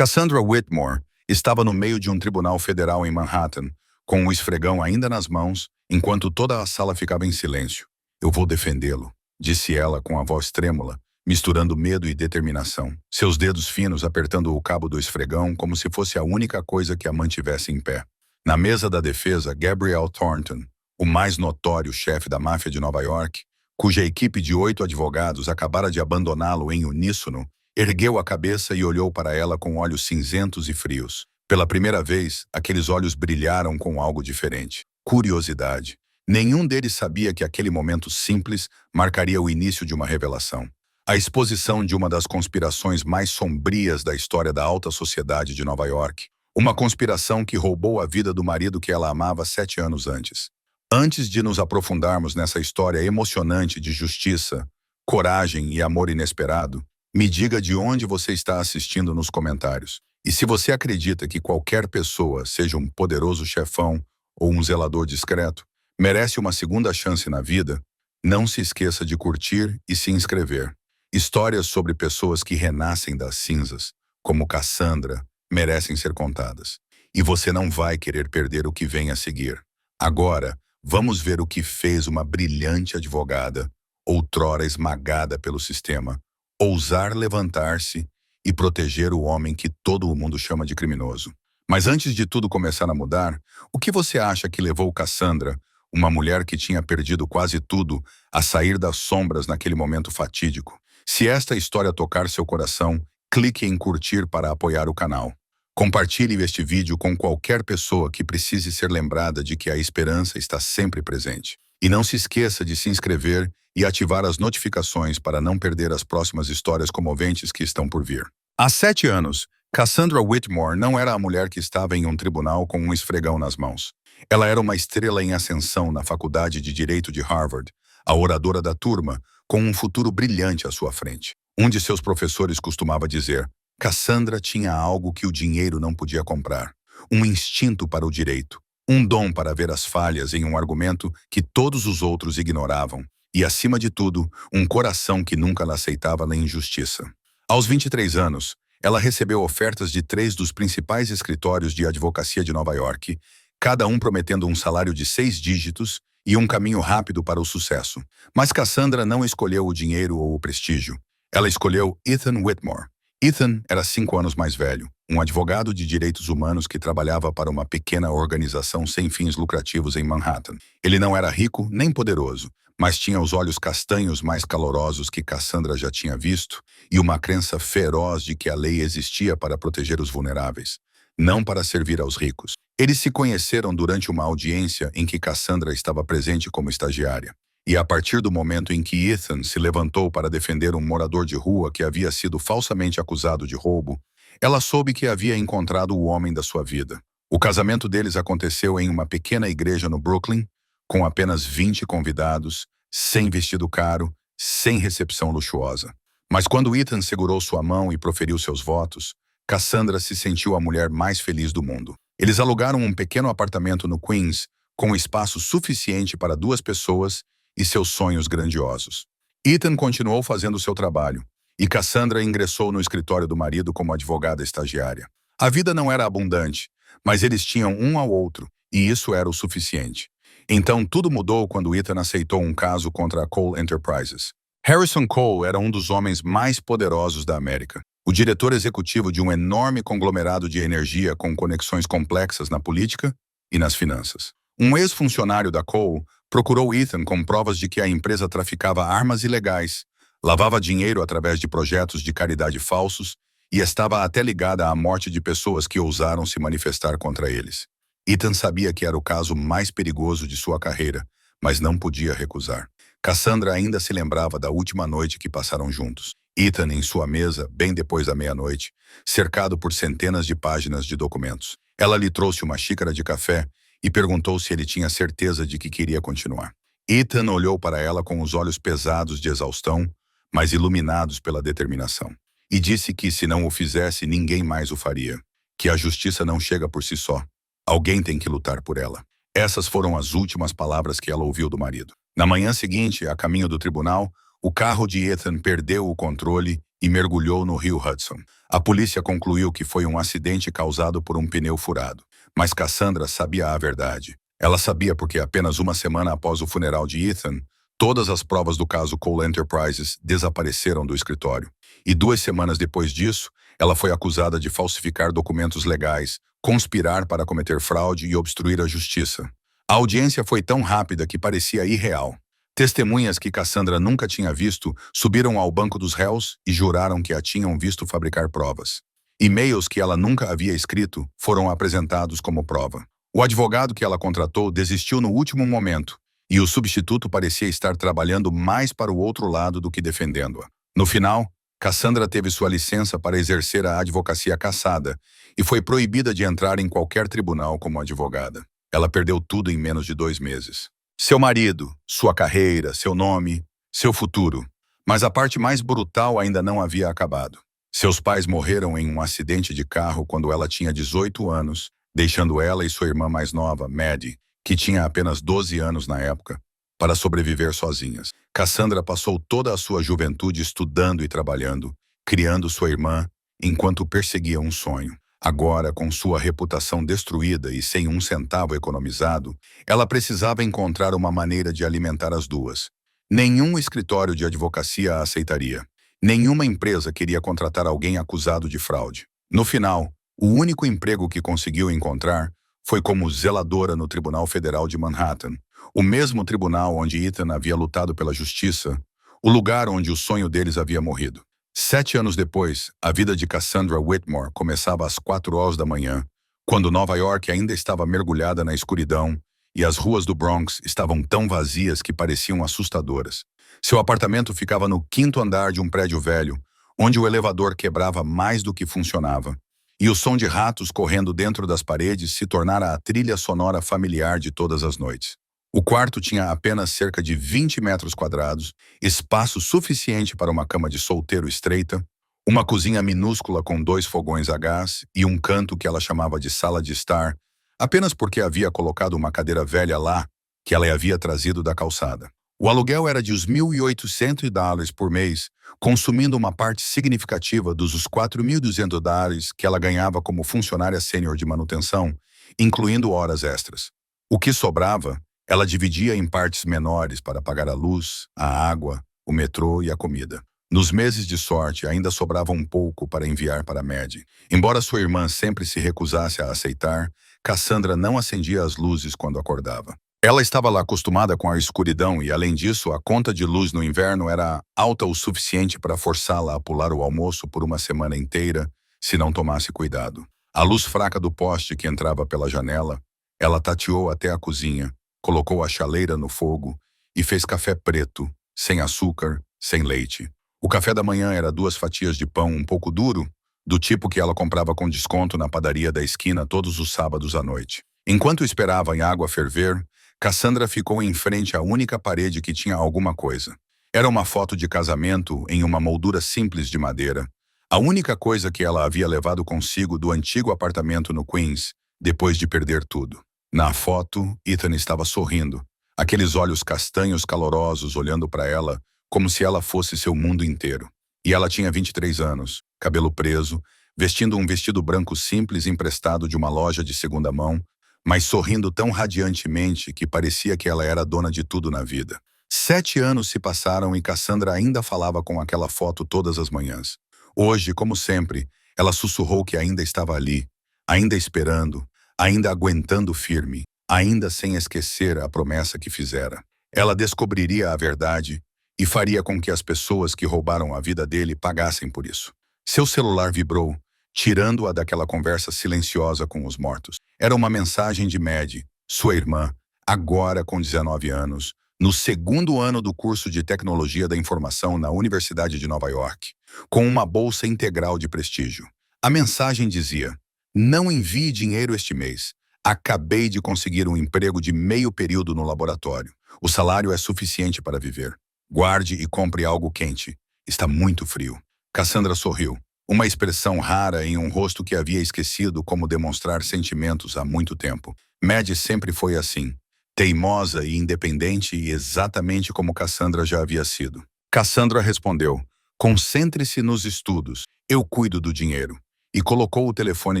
Cassandra Whitmore estava no meio de um tribunal federal em Manhattan, com o esfregão ainda nas mãos, enquanto toda a sala ficava em silêncio. "Eu vou defendê-lo", disse ela com a voz trêmula, misturando medo e determinação, seus dedos finos apertando o cabo do esfregão como se fosse a única coisa que a mantivesse em pé. Na mesa da defesa, Gabriel Thornton, o mais notório chefe da máfia de Nova York, cuja equipe de 8 advogados acabara de abandoná-lo em uníssono, ergueu a cabeça e olhou para ela com olhos cinzentos e frios. Pela primeira vez, aqueles olhos brilharam com algo diferente. Curiosidade. Nenhum deles sabia que aquele momento simples marcaria o início de uma revelação. A exposição de uma das conspirações mais sombrias da história da alta sociedade de Nova York. Uma conspiração que roubou a vida do marido que ela amava 7 anos antes. Antes de nos aprofundarmos nessa história emocionante de justiça, coragem e amor inesperado, me diga de onde você está assistindo nos comentários. E se você acredita que qualquer pessoa, seja um poderoso chefão ou um zelador discreto, merece uma segunda chance na vida, não se esqueça de curtir e se inscrever. Histórias sobre pessoas que renascem das cinzas, como Cassandra, merecem ser contadas. E você não vai querer perder o que vem a seguir. Agora, vamos ver o que fez uma brilhante advogada, outrora esmagada pelo sistema, ousar levantar-se e proteger o homem que todo o mundo chama de criminoso. Mas antes de tudo começar a mudar, o que você acha que levou Cassandra, uma mulher que tinha perdido quase tudo, a sair das sombras naquele momento fatídico? Se esta história tocar seu coração, clique em curtir para apoiar o canal. Compartilhe este vídeo com qualquer pessoa que precise ser lembrada de que a esperança está sempre presente. E não se esqueça de se inscrever e ativar as notificações para não perder as próximas histórias comoventes que estão por vir. Há 7 anos, Cassandra Whitmore não era a mulher que estava em um tribunal com um esfregão nas mãos. Ela era uma estrela em ascensão na Faculdade de Direito de Harvard, a oradora da turma, com um futuro brilhante à sua frente. Um de seus professores costumava dizer: Cassandra tinha algo que o dinheiro não podia comprar, um instinto para o direito, um dom para ver as falhas em um argumento que todos os outros ignoravam, e, acima de tudo, um coração que nunca la aceitava na injustiça. Aos 23 anos, ela recebeu ofertas de 3 dos principais escritórios de advocacia de Nova York, cada um prometendo um salário de 6 dígitos e um caminho rápido para o sucesso. Mas Cassandra não escolheu o dinheiro ou o prestígio. Ela escolheu Ethan Whitmore. Ethan era 5 anos mais velho, um advogado de direitos humanos que trabalhava para uma pequena organização sem fins lucrativos em Manhattan. Ele não era rico nem poderoso, mas tinha os olhos castanhos mais calorosos que Cassandra já tinha visto e uma crença feroz de que a lei existia para proteger os vulneráveis, não para servir aos ricos. Eles se conheceram durante uma audiência em que Cassandra estava presente como estagiária. E a partir do momento em que Ethan se levantou para defender um morador de rua que havia sido falsamente acusado de roubo, ela soube que havia encontrado o homem da sua vida. O casamento deles aconteceu em uma pequena igreja no Brooklyn, com apenas 20 convidados, sem vestido caro, sem recepção luxuosa. Mas quando Ethan segurou sua mão e proferiu seus votos, Cassandra se sentiu a mulher mais feliz do mundo. Eles alugaram um pequeno apartamento no Queens, com espaço suficiente para 2 pessoas e seus sonhos grandiosos. Ethan continuou fazendo seu trabalho, e Cassandra ingressou no escritório do marido como advogada estagiária. A vida não era abundante, mas eles tinham um ao outro, e isso era o suficiente. Então tudo mudou quando Ethan aceitou um caso contra a Cole Enterprises. Harrison Cole era um dos homens mais poderosos da América, o diretor executivo de um enorme conglomerado de energia com conexões complexas na política e nas finanças. Um ex-funcionário da Cole procurou Ethan com provas de que a empresa traficava armas ilegais, lavava dinheiro através de projetos de caridade falsos e estava até ligada à morte de pessoas que ousaram se manifestar contra eles. Ethan sabia que era o caso mais perigoso de sua carreira, mas não podia recusar. Cassandra ainda se lembrava da última noite que passaram juntos. Ethan em sua mesa, bem depois da meia-noite, cercado por centenas de páginas de documentos. Ela lhe trouxe uma xícara de café e perguntou se ele tinha certeza de que queria continuar. Ethan olhou para ela com os olhos pesados de exaustão, mas iluminados pela determinação, e disse que se não o fizesse, ninguém mais o faria, que a justiça não chega por si só. Alguém tem que lutar por ela. Essas foram as últimas palavras que ela ouviu do marido. Na manhã seguinte, a caminho do tribunal, o carro de Ethan perdeu o controle e mergulhou no rio Hudson. A polícia concluiu que foi um acidente causado por um pneu furado. Mas Cassandra sabia a verdade. Ela sabia porque apenas uma semana após o funeral de Ethan, todas as provas do caso Cole Enterprises desapareceram do escritório. E 2 semanas depois disso, ela foi acusada de falsificar documentos legais, conspirar para cometer fraude e obstruir a justiça. A audiência foi tão rápida que parecia irreal. Testemunhas que Cassandra nunca tinha visto subiram ao banco dos réus e juraram que a tinham visto fabricar provas. E-mails que ela nunca havia escrito foram apresentados como prova. O advogado que ela contratou desistiu no último momento, e o substituto parecia estar trabalhando mais para o outro lado do que defendendo-a. No final, Cassandra teve sua licença para exercer a advocacia cassada e foi proibida de entrar em qualquer tribunal como advogada. Ela perdeu tudo em menos de 2 meses. Seu marido, sua carreira, seu nome, seu futuro. Mas a parte mais brutal ainda não havia acabado. Seus pais morreram em um acidente de carro quando ela tinha 18 anos, deixando ela e sua irmã mais nova, Maddie, que tinha apenas 12 anos na época, para sobreviver sozinhas. Cassandra passou toda a sua juventude estudando e trabalhando, criando sua irmã, enquanto perseguia um sonho. Agora, com sua reputação destruída e sem um centavo economizado, ela precisava encontrar uma maneira de alimentar as duas. Nenhum escritório de advocacia a aceitaria. Nenhuma empresa queria contratar alguém acusado de fraude. No final, o único emprego que conseguiu encontrar foi como zeladora no Tribunal Federal de Manhattan, o mesmo tribunal onde Ethan havia lutado pela justiça, o lugar onde o sonho deles havia morrido. 7 anos depois, a vida de Cassandra Whitmore começava às 4 horas da manhã, quando Nova York ainda estava mergulhada na escuridão e as ruas do Bronx estavam tão vazias que pareciam assustadoras. Seu apartamento ficava no 5º andar de um prédio velho, onde o elevador quebrava mais do que funcionava, e o som de ratos correndo dentro das paredes se tornara a trilha sonora familiar de todas as noites. O quarto tinha apenas cerca de 20 metros quadrados, espaço suficiente para uma cama de solteiro estreita, uma cozinha minúscula com 2 fogões a gás e um canto que ela chamava de sala de estar, apenas porque havia colocado uma cadeira velha lá que ela havia trazido da calçada. O aluguel era de uns $1.800 por mês, consumindo uma parte significativa dos $4.200 que ela ganhava como funcionária sênior de manutenção, incluindo horas extras. O que sobrava, ela dividia em partes menores para pagar a luz, a água, o metrô e a comida. Nos meses de sorte, ainda sobrava um pouco para enviar para Maddie. Embora sua irmã sempre se recusasse a aceitar, Cassandra não acendia as luzes quando acordava. Ela estava lá acostumada com a escuridão e, além disso, a conta de luz no inverno era alta o suficiente para forçá-la a pular o almoço por uma semana inteira, se não tomasse cuidado. A luz fraca do poste que entrava pela janela, ela tateou até a cozinha, colocou a chaleira no fogo e fez café preto, sem açúcar, sem leite. O café da manhã era 2 fatias de pão um pouco duro, do tipo que ela comprava com desconto na padaria da esquina todos os sábados à noite. Enquanto esperava a água ferver, Cassandra ficou em frente à única parede que tinha alguma coisa. Era uma foto de casamento em uma moldura simples de madeira, a única coisa que ela havia levado consigo do antigo apartamento no Queens, depois de perder tudo. Na foto, Ethan estava sorrindo, aqueles olhos castanhos calorosos olhando para ela como se ela fosse seu mundo inteiro. E ela tinha 23 anos, cabelo preso, vestindo um vestido branco simples emprestado de uma loja de segunda mão, mas sorrindo tão radiantemente que parecia que ela era dona de tudo na vida. 7 anos se passaram e Cassandra ainda falava com aquela foto todas as manhãs. Hoje, como sempre, ela sussurrou que ainda estava ali, ainda esperando, ainda aguentando firme, ainda sem esquecer a promessa que fizera. Ela descobriria a verdade e faria com que as pessoas que roubaram a vida dele pagassem por isso. Seu celular vibrou, tirando-a daquela conversa silenciosa com os mortos. Era uma mensagem de Maddie, sua irmã, agora com 19 anos, no 2º ano do curso de Tecnologia da Informação na Universidade de Nova York, com uma bolsa integral de prestígio. A mensagem dizia: "Não envie dinheiro este mês. Acabei de conseguir um emprego de meio período no laboratório. O salário é suficiente para viver. Guarde e compre algo quente. Está muito frio." Cassandra sorriu, uma expressão rara em um rosto que havia esquecido como demonstrar sentimentos há muito tempo. Maddie sempre foi assim, teimosa e independente e exatamente como Cassandra já havia sido. Cassandra respondeu: Concentre-se nos estudos. Eu cuido do dinheiro. E colocou o telefone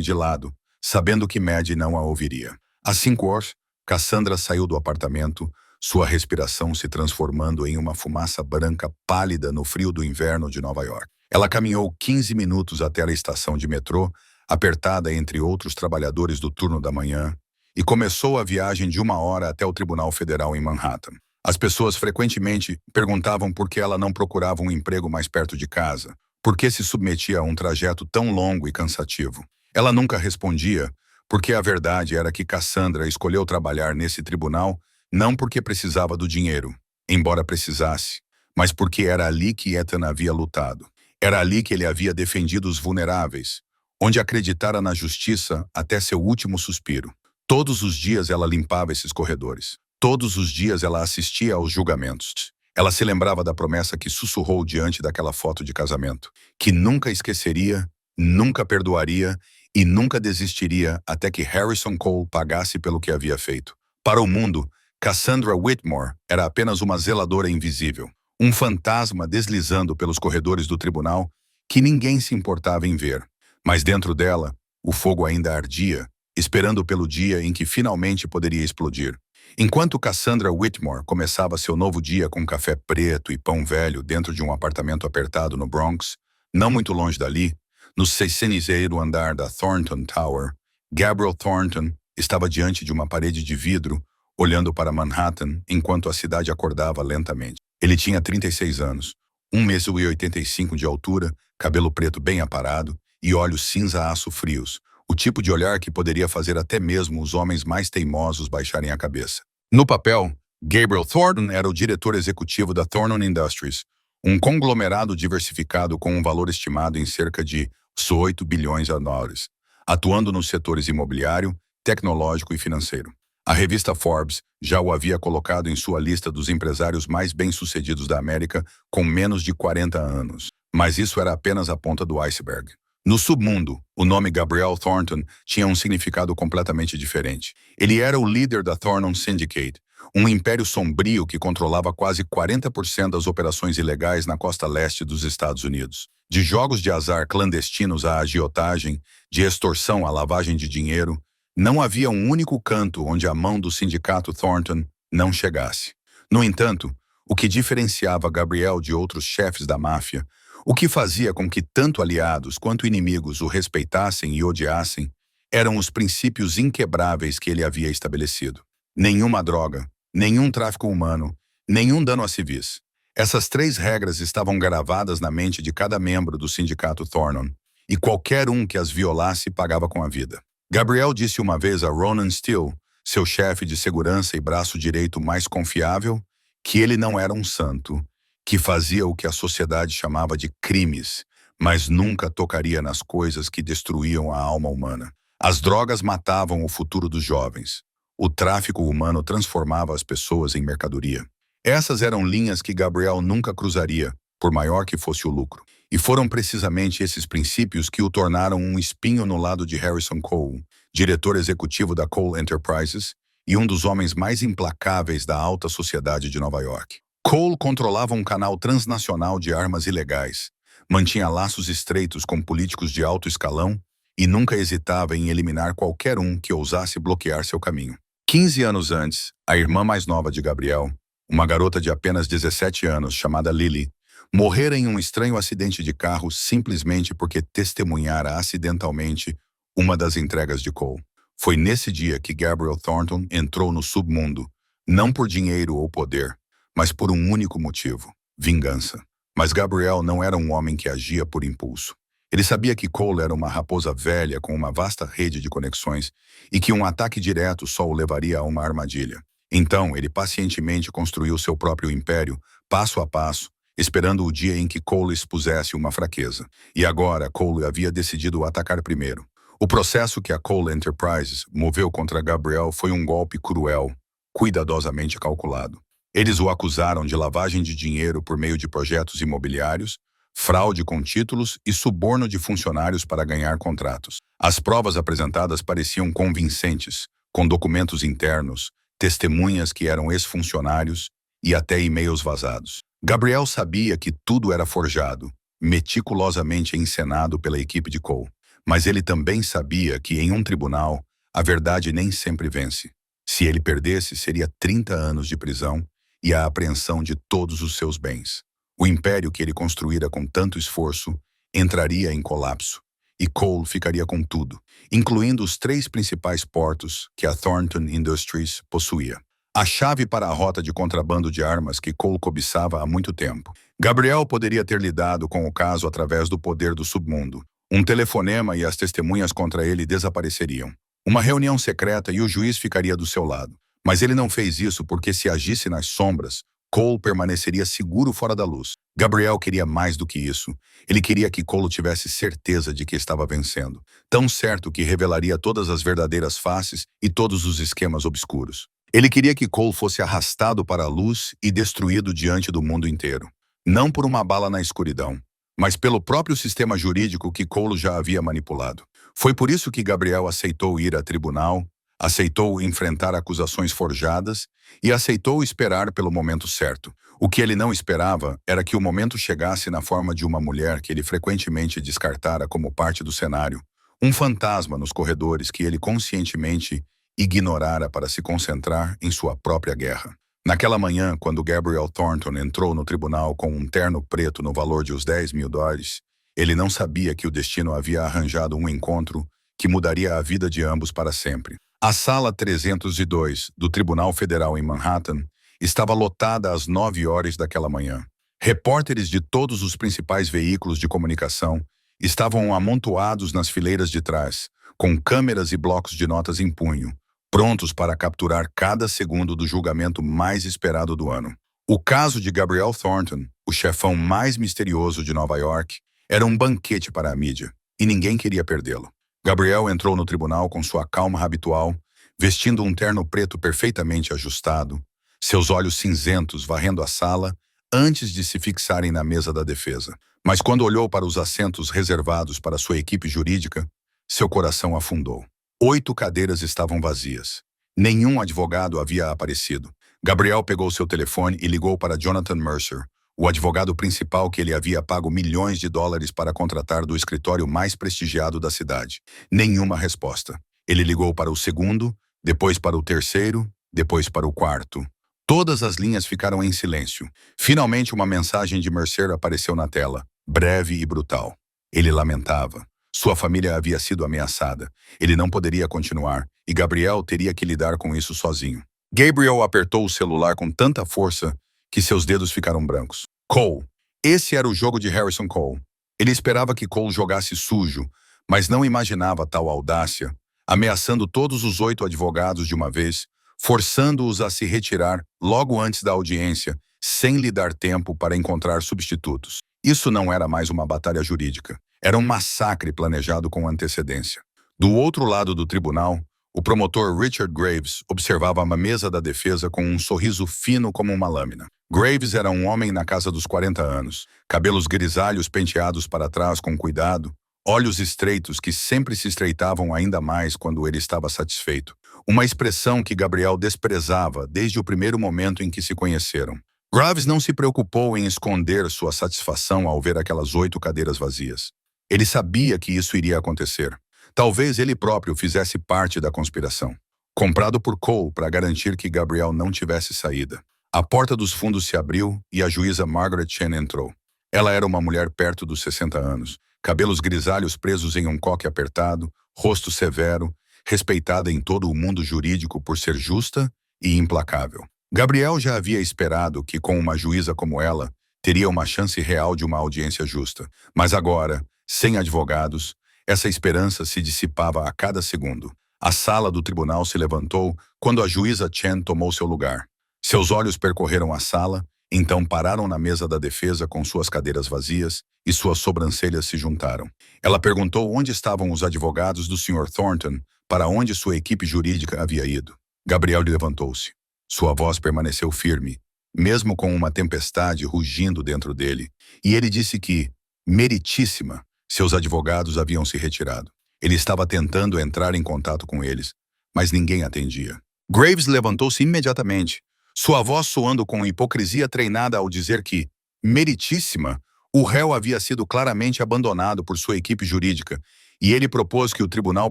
de lado, sabendo que Maddie não a ouviria. Às 5 horas, Cassandra saiu do apartamento, sua respiração se transformando em uma fumaça branca pálida no frio do inverno de Nova York. Ela caminhou 15 minutos até a estação de metrô, apertada entre outros trabalhadores do turno da manhã, e começou a viagem de 1 hora até o Tribunal Federal em Manhattan. As pessoas frequentemente perguntavam por que ela não procurava um emprego mais perto de casa, por que se submetia a um trajeto tão longo e cansativo. Ela nunca respondia, porque a verdade era que Cassandra escolheu trabalhar nesse tribunal não porque precisava do dinheiro, embora precisasse, mas porque era ali que Ethan havia lutado. Era ali que ele havia defendido os vulneráveis, onde acreditara na justiça até seu último suspiro. Todos os dias ela limpava esses corredores. Todos os dias ela assistia aos julgamentos. Ela se lembrava da promessa que sussurrou diante daquela foto de casamento, que nunca esqueceria, nunca perdoaria e nunca desistiria até que Harrison Cole pagasse pelo que havia feito. Para o mundo, Cassandra Whitmore era apenas uma zeladora invisível, um fantasma deslizando pelos corredores do tribunal que ninguém se importava em ver. Mas dentro dela, o fogo ainda ardia, esperando pelo dia em que finalmente poderia explodir. Enquanto Cassandra Whitmore começava seu novo dia com café preto e pão velho dentro de um apartamento apertado no Bronx, não muito longe dali, no 600º andar da Thornton Tower, Gabriel Thornton estava diante de uma parede de vidro, olhando para Manhattan enquanto a cidade acordava lentamente. Ele tinha 36 anos, 1,85 m de altura, cabelo preto bem aparado e olhos cinza-aço frios, o tipo de olhar que poderia fazer até mesmo os homens mais teimosos baixarem a cabeça. No papel, Gabriel Thornton era o diretor executivo da Thornton Industries, um conglomerado diversificado com um valor estimado em cerca de 8 bilhões de dólares, atuando nos setores imobiliário, tecnológico e financeiro. A revista Forbes já o havia colocado em sua lista dos empresários mais bem-sucedidos da América com menos de 40 anos. Mas isso era apenas a ponta do iceberg. No submundo, o nome Gabriel Thornton tinha um significado completamente diferente. Ele era o líder da Thornton Syndicate, um império sombrio que controlava quase 40% das operações ilegais na costa leste dos Estados Unidos. De jogos de azar clandestinos à agiotagem, de extorsão à lavagem de dinheiro, não havia um único canto onde a mão do sindicato Thornton não chegasse. No entanto, o que diferenciava Gabriel de outros chefes da máfia, o que fazia com que tanto aliados quanto inimigos o respeitassem e odiassem, eram os princípios inquebráveis que ele havia estabelecido. Nenhuma droga, nenhum tráfico humano, nenhum dano a civis. Essas 3 regras estavam gravadas na mente de cada membro do sindicato Thornton, e qualquer um que as violasse pagava com a vida. Gabriel disse uma vez a Ronan Steele, seu chefe de segurança e braço direito mais confiável, que ele não era um santo, que fazia o que a sociedade chamava de crimes, mas nunca tocaria nas coisas que destruíam a alma humana. As drogas matavam o futuro dos jovens. O tráfico humano transformava as pessoas em mercadoria. Essas eram linhas que Gabriel nunca cruzaria, por maior que fosse o lucro. E foram precisamente esses princípios que o tornaram um espinho no lado de Harrison Cole, diretor executivo da Cole Enterprises e um dos homens mais implacáveis da alta sociedade de Nova York. Cole controlava um canal transnacional de armas ilegais, mantinha laços estreitos com políticos de alto escalão e nunca hesitava em eliminar qualquer um que ousasse bloquear seu caminho. 15 anos antes, a irmã mais nova de Gabriel, uma garota de apenas 17 anos chamada Lily, morrera em um estranho acidente de carro simplesmente porque testemunhara acidentalmente uma das entregas de Cole. Foi nesse dia que Gabriel Thornton entrou no submundo, não por dinheiro ou poder, mas por um único motivo: vingança. Mas Gabriel não era um homem que agia por impulso. Ele sabia que Cole era uma raposa velha com uma vasta rede de conexões e que um ataque direto só o levaria a uma armadilha. Então, ele pacientemente construiu seu próprio império, passo a passo, esperando o dia em que Cole expusesse uma fraqueza. E agora, Cole havia decidido atacar primeiro. O processo que a Cole Enterprises moveu contra Gabriel foi um golpe cruel, cuidadosamente calculado. Eles o acusaram de lavagem de dinheiro por meio de projetos imobiliários, fraude com títulos e suborno de funcionários para ganhar contratos. As provas apresentadas pareciam convincentes, com documentos internos, testemunhas que eram ex-funcionários e até e-mails vazados. Gabriel sabia que tudo era forjado, meticulosamente encenado pela equipe de Cole. Mas ele também sabia que, em um tribunal, a verdade nem sempre vence. Se ele perdesse, seria 30 anos de prisão e a apreensão de todos os seus bens. O império que ele construíra com tanto esforço entraria em colapso, e Cole ficaria com tudo, incluindo os 3 principais portos que a Thornton Industries possuía. A chave para a rota de contrabando de armas que Cole cobiçava há muito tempo. Gabriel poderia ter lidado com o caso através do poder do submundo. Um telefonema e as testemunhas contra ele desapareceriam. Uma reunião secreta e o juiz ficaria do seu lado. Mas ele não fez isso porque, se agisse nas sombras, Cole permaneceria seguro fora da luz. Gabriel queria mais do que isso. Ele queria que Cole tivesse certeza de que estava vencendo. Tão certo que revelaria todas as verdadeiras faces e todos os esquemas obscuros. Ele queria que Cole fosse arrastado para a luz e destruído diante do mundo inteiro. Não por uma bala na escuridão, mas pelo próprio sistema jurídico que Cole já havia manipulado. Foi por isso que Gabriel aceitou ir a tribunal, aceitou enfrentar acusações forjadas e aceitou esperar pelo momento certo. O que ele não esperava era que o momento chegasse na forma de uma mulher que ele frequentemente descartara como parte do cenário, um fantasma nos corredores que ele conscientemente ignorara para se concentrar em sua própria guerra. Naquela manhã, quando Gabriel Thornton entrou no tribunal com um terno preto no valor de uns $10.000, ele não sabia que o destino havia arranjado um encontro que mudaria a vida de ambos para sempre. A sala 302 do Tribunal Federal em Manhattan estava lotada às 9 horas daquela manhã. Repórteres de todos os principais veículos de comunicação estavam amontoados nas fileiras de trás, com câmeras e blocos de notas em punho, prontos para capturar cada segundo do julgamento mais esperado do ano. O caso de Gabriel Thornton, o chefão mais misterioso de Nova York, era um banquete para a mídia, e ninguém queria perdê-lo. Gabriel entrou no tribunal com sua calma habitual, vestindo um terno preto perfeitamente ajustado, seus olhos cinzentos varrendo a sala antes de se fixarem na mesa da defesa. Mas quando olhou para os assentos reservados para sua equipe jurídica, seu coração afundou. 8 cadeiras estavam vazias. Nenhum advogado havia aparecido. Gabriel pegou seu telefone e ligou para Jonathan Mercer, o advogado principal que ele havia pago milhões de dólares para contratar do escritório mais prestigiado da cidade. Nenhuma resposta. Ele ligou para o segundo, depois para o terceiro, depois para o quarto. Todas as linhas ficaram em silêncio. Finalmente, uma mensagem de Mercer apareceu na tela, breve e brutal. Ele lamentava. Sua família havia sido ameaçada. Ele não poderia continuar, e Gabriel teria que lidar com isso sozinho. Gabriel apertou o celular com tanta força que seus dedos ficaram brancos. Cole. Esse era o jogo de Harrison Cole. Ele esperava que Cole jogasse sujo, mas não imaginava tal audácia, ameaçando todos os 8 advogados de uma vez, forçando-os a se retirar logo antes da audiência, sem lhe dar tempo para encontrar substitutos. Isso não era mais uma batalha jurídica. Era um massacre planejado com antecedência. Do outro lado do tribunal, o promotor Richard Graves observava a mesa da defesa com um sorriso fino como uma lâmina. Graves era um homem na casa dos 40 anos, cabelos grisalhos penteados para trás com cuidado, olhos estreitos que sempre se estreitavam ainda mais quando ele estava satisfeito. Uma expressão que Gabriel desprezava desde o primeiro momento em que se conheceram. Graves não se preocupou em esconder sua satisfação ao ver aquelas 8 cadeiras vazias. Ele sabia que isso iria acontecer. Talvez ele próprio fizesse parte da conspiração. Comprado por Cole para garantir que Gabriel não tivesse saída. A porta dos fundos se abriu e a juíza Margaret Chen entrou. Ela era uma mulher perto dos 60 anos, cabelos grisalhos presos em um coque apertado, rosto severo, respeitada em todo o mundo jurídico por ser justa e implacável. Gabriel já havia esperado que, com uma juíza como ela, teria uma chance real de uma audiência justa. Mas agora, sem advogados, essa esperança se dissipava a cada segundo. A sala do tribunal se levantou quando a juíza Chen tomou seu lugar. Seus olhos percorreram a sala, então pararam na mesa da defesa com suas cadeiras vazias e suas sobrancelhas se juntaram. Ela perguntou onde estavam os advogados do Sr. Thornton, para onde sua equipe jurídica havia ido. Gabriel levantou-se. Sua voz permaneceu firme, mesmo com uma tempestade rugindo dentro dele, e ele disse que, meritíssima, seus advogados haviam se retirado. Ele estava tentando entrar em contato com eles, mas ninguém atendia. Graves levantou-se imediatamente, sua voz soando com hipocrisia treinada ao dizer que, meritíssima, O réu havia sido claramente abandonado por sua equipe jurídica e ele propôs que o tribunal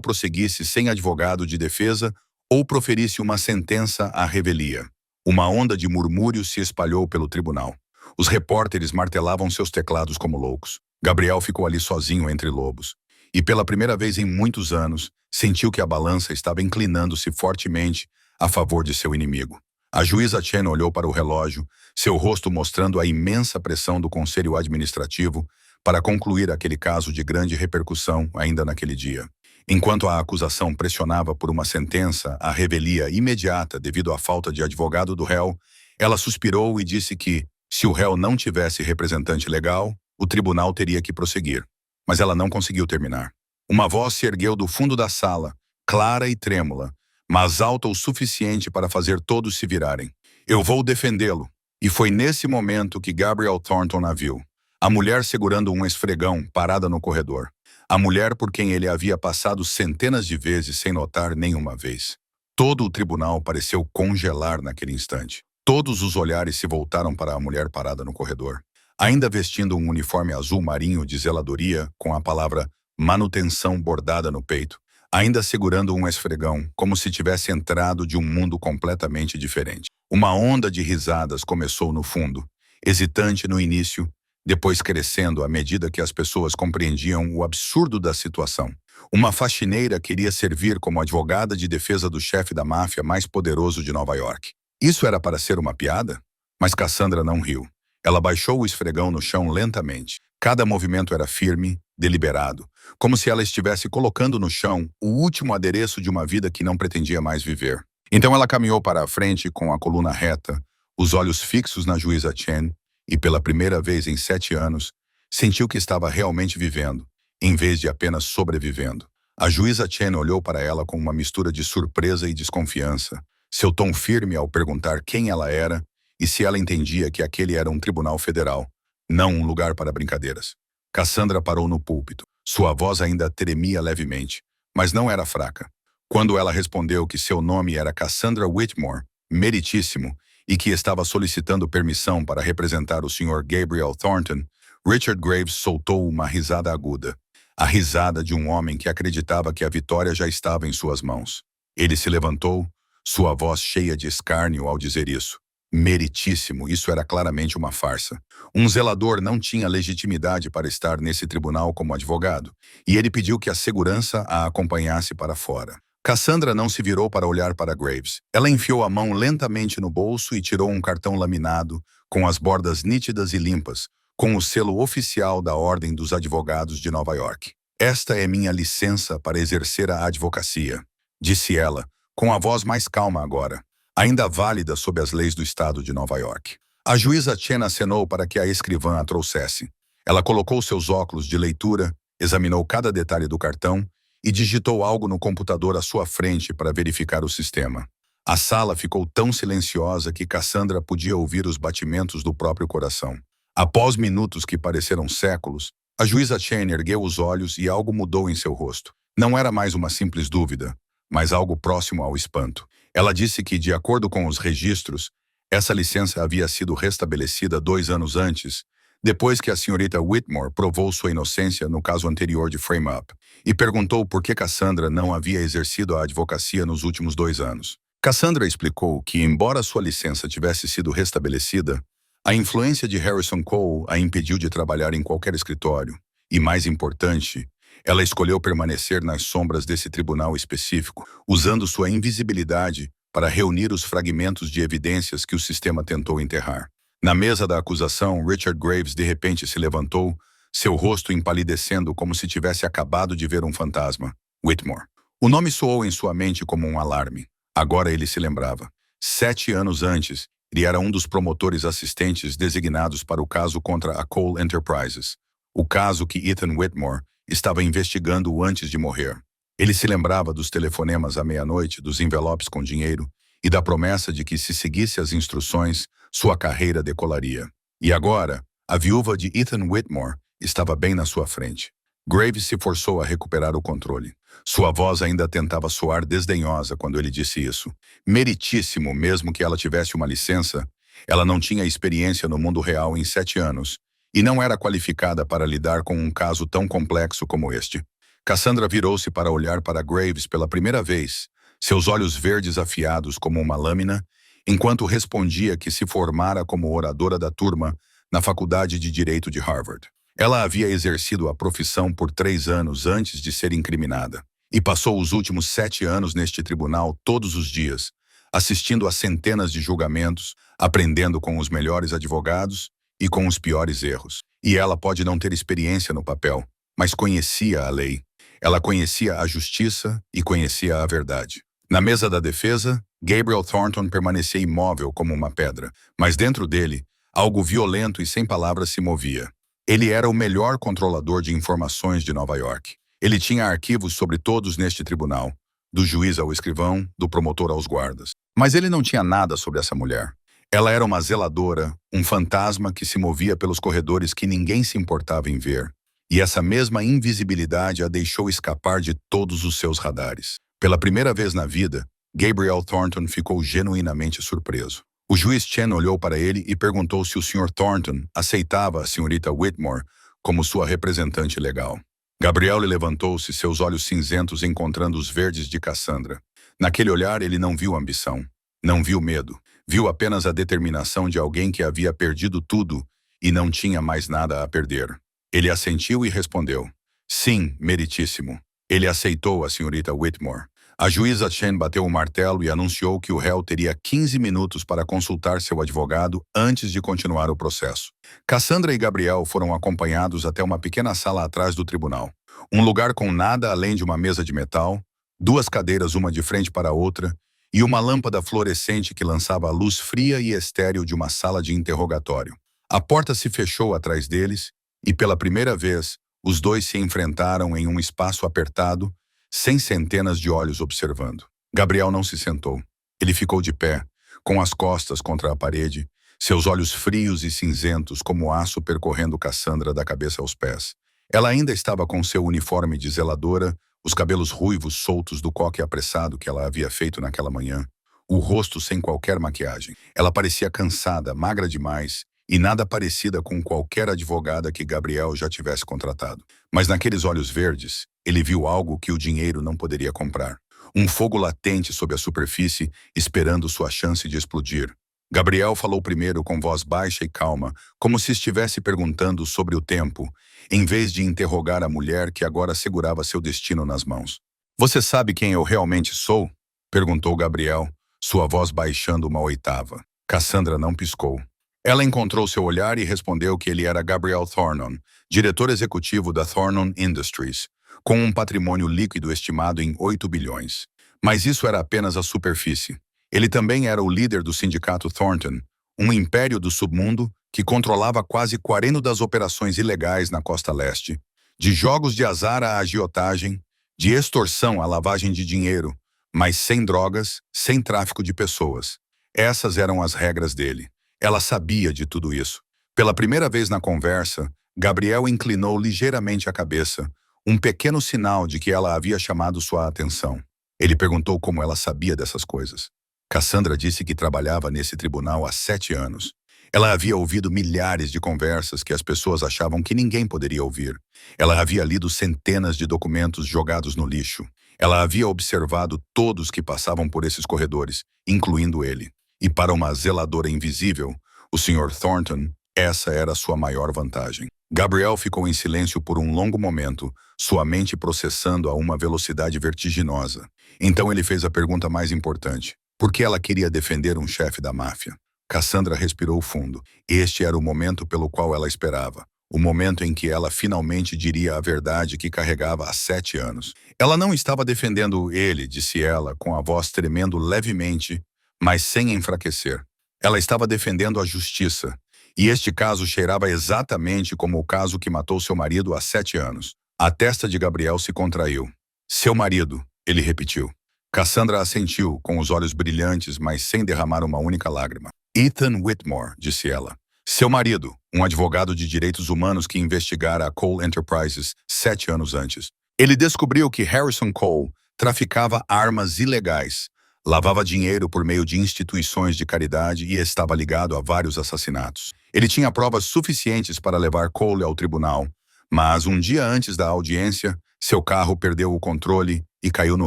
prosseguisse sem advogado de defesa ou proferisse uma sentença à revelia. Uma onda de murmúrios se espalhou pelo tribunal. Os repórteres martelavam seus teclados como loucos. Gabriel ficou ali sozinho entre lobos. E pela primeira vez em muitos anos, sentiu que a balança estava inclinando-se fortemente a favor de seu inimigo. A juíza Chen olhou para o relógio, seu rosto mostrando a imensa pressão do Conselho Administrativo para concluir aquele caso de grande repercussão ainda naquele dia. Enquanto a acusação pressionava por uma sentença à revelia imediata devido à falta de advogado do réu, ela suspirou e disse que, se o réu não tivesse representante legal, o tribunal teria que prosseguir. Mas ela não conseguiu terminar. Uma voz se ergueu do fundo da sala, clara e trêmula, mas alta o suficiente para fazer todos se virarem. Eu vou defendê-lo. E foi nesse momento que Gabriel Thornton a viu. A mulher segurando um esfregão, parada no corredor. A mulher por quem ele havia passado centenas de vezes sem notar nenhuma vez. Todo o tribunal pareceu congelar naquele instante. Todos os olhares se voltaram para a mulher parada no corredor. Ainda vestindo um uniforme azul marinho de zeladoria, com a palavra manutenção bordada no peito, ainda segurando um esfregão, como se tivesse entrado de um mundo completamente diferente. Uma onda de risadas começou no fundo, hesitante no início, depois crescendo à medida que as pessoas compreendiam o absurdo da situação. Uma faxineira queria servir como advogada de defesa do chefe da máfia mais poderoso de Nova York. Isso era para ser uma piada? Mas Cassandra não riu. Ela baixou o esfregão no chão lentamente. Cada movimento era firme, deliberado, como se ela estivesse colocando no chão o último adereço de uma vida que não pretendia mais viver. Então ela caminhou para a frente com a coluna reta, os olhos fixos na juíza Chen, e pela primeira vez em 7 anos, sentiu que estava realmente vivendo, em vez de apenas sobrevivendo. A juíza Chen olhou para ela com uma mistura de surpresa e desconfiança, seu tom firme ao perguntar quem ela era e se ela entendia que aquele era um tribunal federal, não um lugar para brincadeiras. Cassandra parou no púlpito. Sua voz ainda tremia levemente, mas não era fraca. Quando ela respondeu que seu nome era Cassandra Whitmore, meritíssimo, e que estava solicitando permissão para representar o Sr. Gabriel Thornton, Richard Graves soltou uma risada aguda. A risada de um homem que acreditava que a vitória já estava em suas mãos. Ele se levantou, sua voz cheia de escárnio ao dizer isso. Meritíssimo, isso era claramente uma farsa. Um zelador não tinha legitimidade para estar nesse tribunal como advogado, e ele pediu que a segurança a acompanhasse para fora. Cassandra não se virou para olhar para Graves. Ela enfiou a mão lentamente no bolso e tirou um cartão laminado, com as bordas nítidas e limpas, com o selo oficial da Ordem dos Advogados de Nova York. Esta é minha licença para exercer a advocacia, disse ela, com a voz mais calma agora, ainda válida sob as leis do estado de Nova York. A juíza Chen acenou para que a escrivã a trouxesse. Ela colocou seus óculos de leitura, examinou cada detalhe do cartão e digitou algo no computador à sua frente para verificar o sistema. A sala ficou tão silenciosa que Cassandra podia ouvir os batimentos do próprio coração. Após minutos que pareceram séculos, a juíza Chen ergueu os olhos e algo mudou em seu rosto. Não era mais uma simples dúvida, mas algo próximo ao espanto. Ela disse que, de acordo com os registros, essa licença havia sido restabelecida 2 anos antes, depois que a senhorita Whitmore provou sua inocência no caso anterior de frame-up, e perguntou por que Cassandra não havia exercido a advocacia nos últimos 2 anos. Cassandra explicou que, embora sua licença tivesse sido restabelecida, a influência de Harrison Cole a impediu de trabalhar em qualquer escritório, e, mais importante, ela escolheu permanecer nas sombras desse tribunal específico, usando sua invisibilidade para reunir os fragmentos de evidências que o sistema tentou enterrar. Na mesa da acusação, Richard Graves de repente se levantou, seu rosto empalidecendo como se tivesse acabado de ver um fantasma. Whitmore. O nome soou em sua mente como um alarme. Agora ele se lembrava. 7 anos antes, ele era um dos promotores assistentes designados para o caso contra a Cole Enterprises, o caso que Ethan Whitmore estava investigando antes de morrer. Ele se lembrava dos telefonemas à meia-noite, dos envelopes com dinheiro e da promessa de que, se seguisse as instruções, sua carreira decolaria. E agora, a viúva de Ethan Whitmore estava bem na sua frente. Graves se forçou a recuperar o controle. Sua voz ainda tentava soar desdenhosa quando ele disse isso. Meritíssimo, mesmo que ela tivesse uma licença, ela não tinha experiência no mundo real em 7 anos, e não era qualificada para lidar com um caso tão complexo como este. Cassandra virou-se para olhar para Graves pela primeira vez, seus olhos verdes afiados como uma lâmina, enquanto respondia que se formara como oradora da turma na Faculdade de Direito de Harvard. Ela havia exercido a profissão por 3 anos antes de ser incriminada, e passou os últimos 7 anos neste tribunal todos os dias, assistindo a centenas de julgamentos, aprendendo com os melhores advogados e com os piores erros. E ela pode não ter experiência no papel, mas conhecia a lei. Ela conhecia a justiça e conhecia a verdade. Na mesa da defesa, Gabriel Thornton permanecia imóvel como uma pedra, mas dentro dele, algo violento e sem palavras se movia. Ele era o melhor controlador de informações de Nova York. Ele tinha arquivos sobre todos neste tribunal, do juiz ao escrivão, do promotor aos guardas. Mas ele não tinha nada sobre essa mulher. Ela era uma zeladora, um fantasma que se movia pelos corredores que ninguém se importava em ver. E essa mesma invisibilidade a deixou escapar de todos os seus radares. Pela primeira vez na vida, Gabriel Thornton ficou genuinamente surpreso. O juiz Chen olhou para ele e perguntou se o Sr. Thornton aceitava a Sra. Whitmore como sua representante legal. Gabriel levantou-se, seus olhos cinzentos encontrando os verdes de Cassandra. Naquele olhar ele não viu ambição, não viu medo, viu apenas a determinação de alguém que havia perdido tudo e não tinha mais nada a perder. Ele assentiu e respondeu: "Sim, meritíssimo." Ele aceitou a Sra. Whitmore. A juíza Chen bateu o martelo e anunciou que o réu teria 15 minutos para consultar seu advogado antes de continuar o processo. Cassandra e Gabriel foram acompanhados até uma pequena sala atrás do tribunal. Um lugar com nada além de uma mesa de metal, 2 cadeiras uma de frente para a outra, e uma lâmpada fluorescente que lançava a luz fria e estéril de uma sala de interrogatório. A porta se fechou atrás deles, e pela primeira vez, os dois se enfrentaram em um espaço apertado, sem centenas de olhos observando. Gabriel não se sentou. Ele ficou de pé, com as costas contra a parede, seus olhos frios e cinzentos como aço percorrendo Cassandra da cabeça aos pés. Ela ainda estava com seu uniforme de zeladora, os cabelos ruivos soltos do coque apressado que ela havia feito naquela manhã, o rosto sem qualquer maquiagem. Ela parecia cansada, magra demais, e nada parecida com qualquer advogada que Gabriel já tivesse contratado. Mas naqueles olhos verdes, ele viu algo que o dinheiro não poderia comprar. Um fogo latente sob a superfície, esperando sua chance de explodir. Gabriel falou primeiro com voz baixa e calma, como se estivesse perguntando sobre o tempo, em vez de interrogar a mulher que agora segurava seu destino nas mãos. "Você sabe quem eu realmente sou?" perguntou Gabriel, sua voz baixando uma oitava. Cassandra não piscou. Ela encontrou seu olhar e respondeu que ele era Gabriel Thornton, diretor executivo da Thornton Industries, com um patrimônio líquido estimado em 8 bilhões. Mas isso era apenas a superfície. Ele também era o líder do sindicato Thornton, um império do submundo que controlava quase 40% das operações ilegais na costa leste, de jogos de azar à agiotagem, de extorsão à lavagem de dinheiro, mas sem drogas, sem tráfico de pessoas. Essas eram as regras dele. Ela sabia de tudo isso. Pela primeira vez na conversa, Gabriel inclinou ligeiramente a cabeça, um pequeno sinal de que ela havia chamado sua atenção. Ele perguntou como ela sabia dessas coisas. Cassandra disse que trabalhava nesse tribunal há 7 anos. Ela havia ouvido milhares de conversas que as pessoas achavam que ninguém poderia ouvir. Ela havia lido centenas de documentos jogados no lixo. Ela havia observado todos que passavam por esses corredores, incluindo ele. E para uma zeladora invisível, o Sr. Thornton, essa era sua maior vantagem. Gabriel ficou em silêncio por um longo momento, sua mente processando a uma velocidade vertiginosa. Então ele fez a pergunta mais importante. Por que ela queria defender um chefe da máfia? Cassandra respirou fundo. Este era o momento pelo qual ela esperava. O momento em que ela finalmente diria a verdade que carregava há 7 anos. Ela não estava defendendo ele, disse ela, com a voz tremendo levemente, mas sem enfraquecer. Ela estava defendendo a justiça. E este caso cheirava exatamente como o caso que matou seu marido há 7 anos. A testa de Gabriel se contraiu. "Seu marido", ele repetiu. Cassandra assentiu, com os olhos brilhantes, mas sem derramar uma única lágrima. "Ethan Whitmore", disse ela. "Seu marido, um advogado de direitos humanos que investigara a Cole Enterprises 7 anos antes. Ele descobriu que Harrison Cole traficava armas ilegais, lavava dinheiro por meio de instituições de caridade e estava ligado a vários assassinatos. Ele tinha provas suficientes para levar Cole ao tribunal, mas um dia antes da audiência, seu carro perdeu o controle e caiu no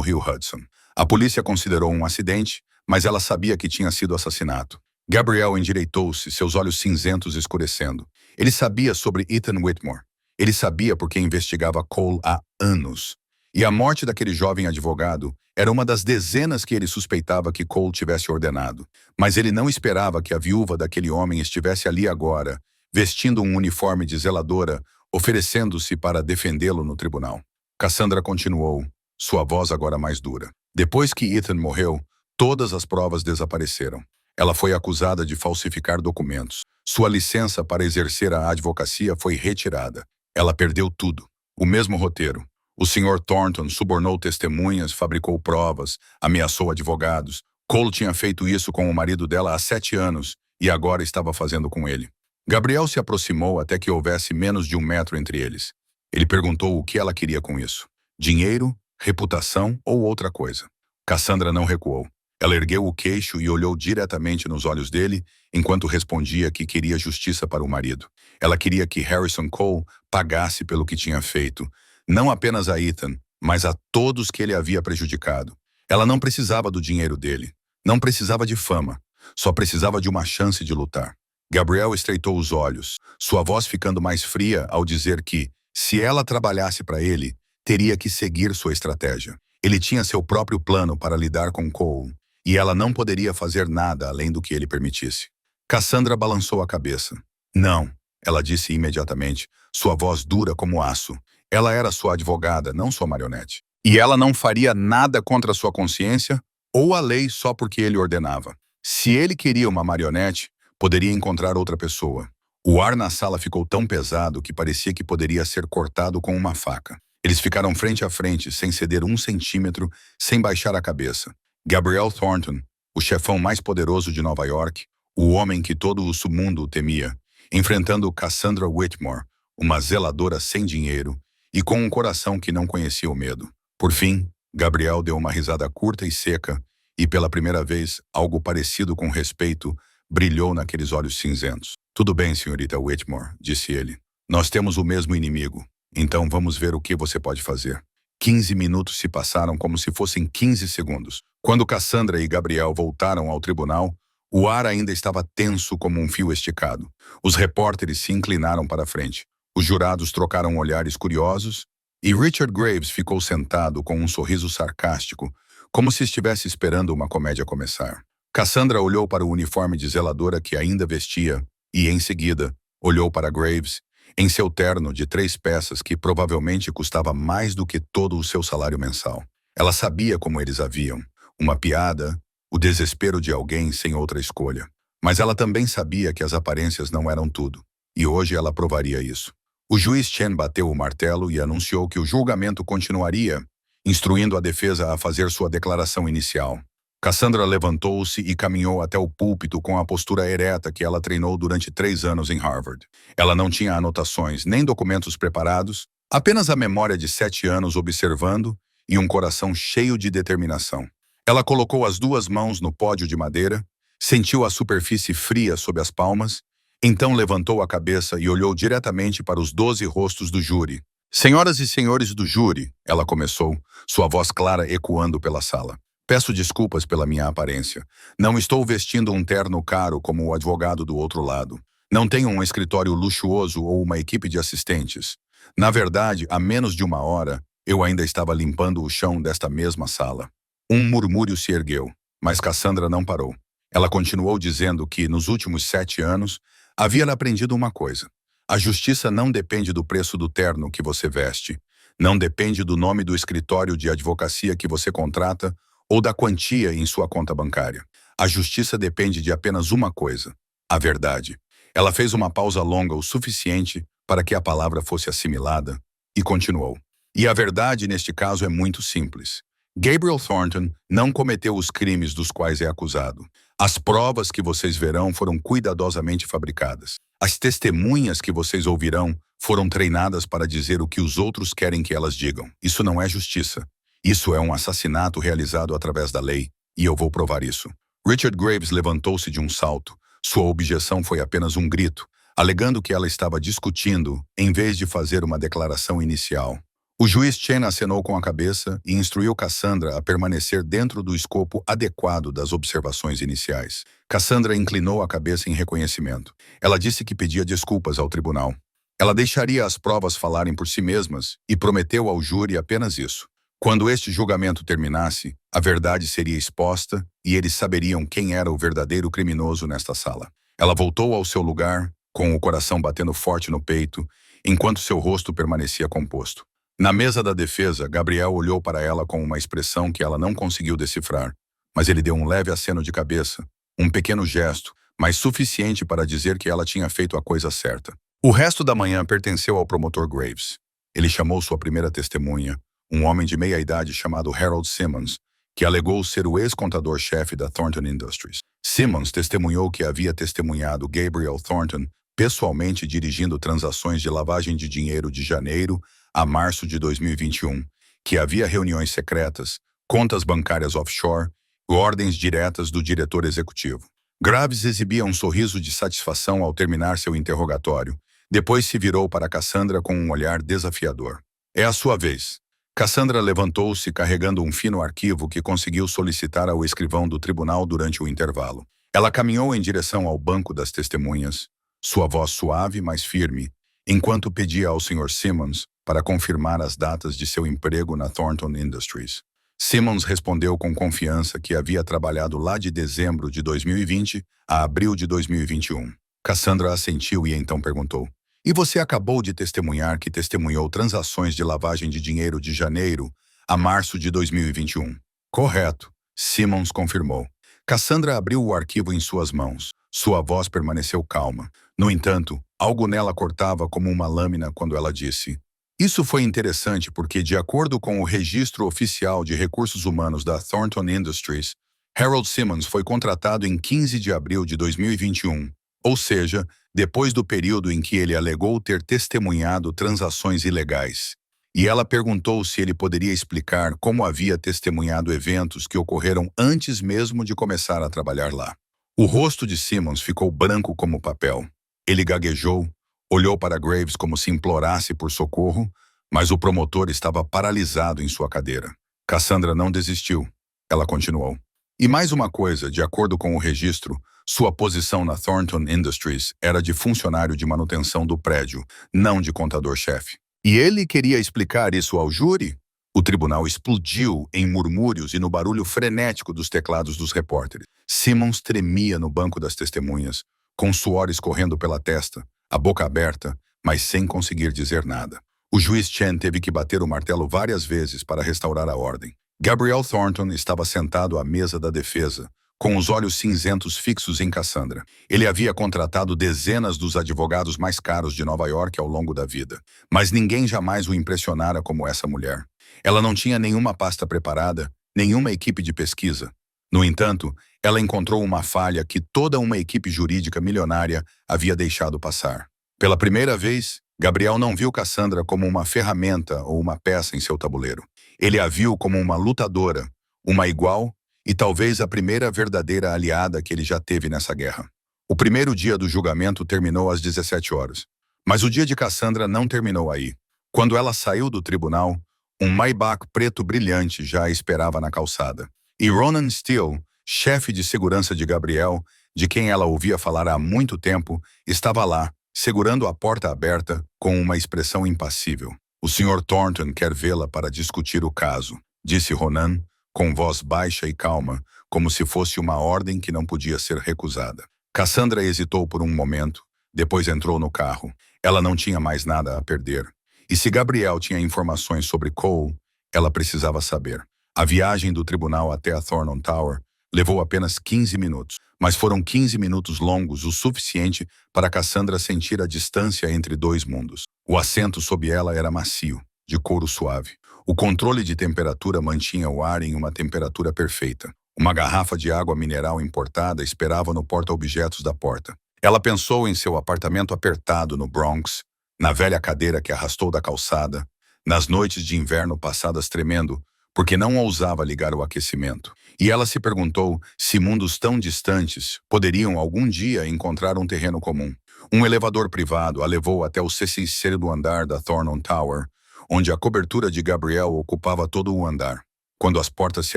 rio Hudson. A polícia considerou um acidente, mas ela sabia que tinha sido assassinato. Gabriel endireitou-se, seus olhos cinzentos escurecendo. Ele sabia sobre Ethan Whitmore. Ele sabia porque investigava Cole há anos. E a morte daquele jovem advogado era uma das dezenas que ele suspeitava que Cole tivesse ordenado. Mas ele não esperava que a viúva daquele homem estivesse ali agora, vestindo um uniforme de zeladora, oferecendo-se para defendê-lo no tribunal. Cassandra continuou, sua voz agora mais dura. Depois que Ethan morreu, todas as provas desapareceram. Ela foi acusada de falsificar documentos. Sua licença para exercer a advocacia foi retirada. Ela perdeu tudo. O mesmo roteiro. O Sr. Thornton subornou testemunhas, fabricou provas, ameaçou advogados. Cole tinha feito isso com o marido dela há 7 anos e agora estava fazendo com ele. Gabriel se aproximou até que houvesse menos de 1 metro entre eles. Ele perguntou o que ela queria com isso. Dinheiro, reputação ou outra coisa. Cassandra não recuou. Ela ergueu o queixo e olhou diretamente nos olhos dele, enquanto respondia que queria justiça para o marido. Ela queria que Harrison Cole pagasse pelo que tinha feito, não apenas a Ethan, mas a todos que ele havia prejudicado. Ela não precisava do dinheiro dele, não precisava de fama, só precisava de uma chance de lutar. Gabriel estreitou os olhos, sua voz ficando mais fria ao dizer que, se ela trabalhasse para ele, teria que seguir sua estratégia. Ele tinha seu próprio plano para lidar com Cole, e ela não poderia fazer nada além do que ele permitisse. Cassandra balançou a cabeça. Não, ela disse imediatamente, sua voz dura como aço. Ela era sua advogada, não sua marionete. E ela não faria nada contra sua consciência ou a lei só porque ele ordenava. Se ele queria uma marionete, poderia encontrar outra pessoa. O ar na sala ficou tão pesado que parecia que poderia ser cortado com uma faca. Eles ficaram frente a frente, sem ceder 1 centímetro, sem baixar a cabeça. Gabriel Thornton, o chefão mais poderoso de Nova York, o homem que todo o submundo temia, enfrentando Cassandra Whitmore, uma zeladora sem dinheiro e com um coração que não conhecia o medo. Por fim, Gabriel deu uma risada curta e seca e, pela primeira vez, algo parecido com respeito brilhou naqueles olhos cinzentos. Tudo bem, senhorita Whitmore, disse ele. Nós temos o mesmo inimigo, então vamos ver o que você pode fazer. 15 minutos se passaram como se fossem 15 segundos. Quando Cassandra e Gabriel voltaram ao tribunal, o ar ainda estava tenso como um fio esticado. Os repórteres se inclinaram para a frente. Os jurados trocaram olhares curiosos e Richard Graves ficou sentado com um sorriso sarcástico, como se estivesse esperando uma comédia começar. Cassandra olhou para o uniforme de zeladora que ainda vestia e, em seguida, olhou para Graves, em seu terno de 3 peças que provavelmente custava mais do que todo o seu salário mensal. Ela sabia como eles haviam. Uma piada, o desespero de alguém sem outra escolha. Mas ela também sabia que as aparências não eram tudo. E hoje ela provaria isso. O juiz Chen bateu o martelo e anunciou que o julgamento continuaria, instruindo a defesa a fazer sua declaração inicial. Cassandra levantou-se e caminhou até o púlpito com a postura ereta que ela treinou durante 3 anos em Harvard. Ela não tinha anotações nem documentos preparados, apenas a memória de 7 anos observando e um coração cheio de determinação. Ela colocou as 2 mãos no pódio de madeira, sentiu a superfície fria sob as palmas, então levantou a cabeça e olhou diretamente para os 12 rostos do júri. Senhoras e senhores do júri, ela começou, sua voz clara ecoando pela sala. Peço desculpas pela minha aparência. Não estou vestindo um terno caro como o advogado do outro lado. Não tenho um escritório luxuoso ou uma equipe de assistentes. Na verdade, há menos de 1 hora, eu ainda estava limpando o chão desta mesma sala. Um murmúrio se ergueu, mas Cassandra não parou. Ela continuou dizendo que, nos últimos 7 anos, havia aprendido uma coisa. A justiça não depende do preço do terno que você veste, não depende do nome do escritório de advocacia que você contrata ou da quantia em sua conta bancária. A justiça depende de apenas uma coisa, a verdade. Ela fez uma pausa longa o suficiente para que a palavra fosse assimilada e continuou. E a verdade neste caso é muito simples. Gabriel Thornton não cometeu os crimes dos quais é acusado. As provas que vocês verão foram cuidadosamente fabricadas. As testemunhas que vocês ouvirão foram treinadas para dizer o que os outros querem que elas digam. Isso não é justiça. Isso é um assassinato realizado através da lei. e eu vou provar isso. Richard Graves levantou-se de um salto. Sua objeção foi apenas um grito, alegando que ela estava discutindo, em vez de fazer uma declaração inicial. O juiz Chen acenou com a cabeça e instruiu Cassandra a permanecer dentro do escopo adequado das observações iniciais. Cassandra inclinou a cabeça em reconhecimento. Ela disse que pedia desculpas ao tribunal. Ela deixaria as provas falarem por si mesmas e prometeu ao júri apenas isso. Quando este julgamento terminasse, a verdade seria exposta e eles saberiam quem era o verdadeiro criminoso nesta sala. Ela voltou ao seu lugar, com o coração batendo forte no peito, enquanto seu rosto permanecia composto. Na mesa da defesa, Gabriel olhou para ela com uma expressão que ela não conseguiu decifrar, mas ele deu um leve aceno de cabeça, um pequeno gesto, mas suficiente para dizer que ela tinha feito a coisa certa. O resto da manhã pertenceu ao promotor Graves. Ele chamou sua primeira testemunha, um homem de meia-idade chamado Harold Simmons, que alegou ser o ex-contador-chefe da Thornton Industries. Simmons testemunhou que havia testemunhado Gabriel Thornton pessoalmente dirigindo transações de lavagem de dinheiro de janeiro a março de 2021, que havia reuniões secretas, contas bancárias offshore e ordens diretas do diretor executivo. Graves exibia um sorriso de satisfação ao terminar seu interrogatório. Depois se virou para Cassandra com um olhar desafiador. É a sua vez. Cassandra levantou-se carregando um fino arquivo que conseguiu solicitar ao escrivão do tribunal durante o intervalo. Ela caminhou em direção ao banco das testemunhas, sua voz suave, mas firme, enquanto pedia ao Sr. Simmons para confirmar as datas de seu emprego na Thornton Industries. Simmons respondeu com confiança que havia trabalhado lá de dezembro de 2020 a abril de 2021. Cassandra assentiu e então perguntou: "E você acabou de testemunhar que testemunhou transações de lavagem de dinheiro de janeiro a março de 2021. Correto", Simmons confirmou. Cassandra abriu o arquivo em suas mãos. Sua voz permaneceu calma. No entanto, algo nela cortava como uma lâmina quando ela disse: "Isso foi interessante porque, de acordo com o Registro Oficial de Recursos Humanos da Thornton Industries, Harold Simmons foi contratado em 15 de abril de 2021, ou seja, depois do período em que ele alegou ter testemunhado transações ilegais. E ela perguntou se ele poderia explicar como havia testemunhado eventos que ocorreram antes mesmo de começar a trabalhar lá. O rosto de Simmons ficou branco como papel. Ele gaguejou, olhou para Graves como se implorasse por socorro, mas o promotor estava paralisado em sua cadeira. Cassandra não desistiu. Ela continuou: "E mais uma coisa, de acordo com o registro, sua posição na Thornton Industries era de funcionário de manutenção do prédio, não de contador-chefe. E ele queria explicar isso ao júri?" O tribunal explodiu em murmúrios e no barulho frenético dos teclados dos repórteres. Simmons tremia no banco das testemunhas, com suor escorrendo pela testa, a boca aberta, mas sem conseguir dizer nada. O juiz Chen teve que bater o martelo várias vezes para restaurar a ordem. Gabriel Thornton estava sentado à mesa da defesa, com os olhos cinzentos fixos em Cassandra. Ele havia contratado dezenas dos advogados mais caros de Nova York ao longo da vida, mas ninguém jamais o impressionara como essa mulher. Ela não tinha nenhuma pasta preparada, nenhuma equipe de pesquisa. No entanto, ela encontrou uma falha que toda uma equipe jurídica milionária havia deixado passar. Pela primeira vez, Gabriel não viu Cassandra como uma ferramenta ou uma peça em seu tabuleiro. Ele a viu como uma lutadora, uma igual e talvez a primeira verdadeira aliada que ele já teve nessa guerra. O primeiro dia do julgamento terminou às 17 horas. Mas o dia de Cassandra não terminou aí. Quando ela saiu do tribunal, um Maybach preto brilhante já a esperava na calçada. E Ronan Steele, chefe de segurança de Gabriel, de quem ela ouvia falar há muito tempo, estava lá, segurando a porta aberta, com uma expressão impassível. "O Sr. Thornton quer vê-la para discutir o caso", disse Ronan, com voz baixa e calma, como se fosse uma ordem que não podia ser recusada. Cassandra hesitou por um momento, depois entrou no carro. Ela não tinha mais nada a perder. E se Gabriel tinha informações sobre Cole, ela precisava saber. A viagem do tribunal até a Thornton Tower levou apenas 15 minutos, mas foram 15 minutos longos o suficiente para Cassandra sentir a distância entre dois mundos. O assento sob ela era macio, de couro suave. O controle de temperatura mantinha o ar em uma temperatura perfeita. Uma garrafa de água mineral importada esperava no porta-objetos da porta. Ela pensou em seu apartamento apertado no Bronx, na velha cadeira que arrastou da calçada, nas noites de inverno passadas tremendo, porque não ousava ligar o aquecimento. E ela se perguntou se mundos tão distantes poderiam algum dia encontrar um terreno comum. Um elevador privado a levou até o 16º andar da Thornton Tower, onde a cobertura de Gabriel ocupava todo o andar. Quando as portas se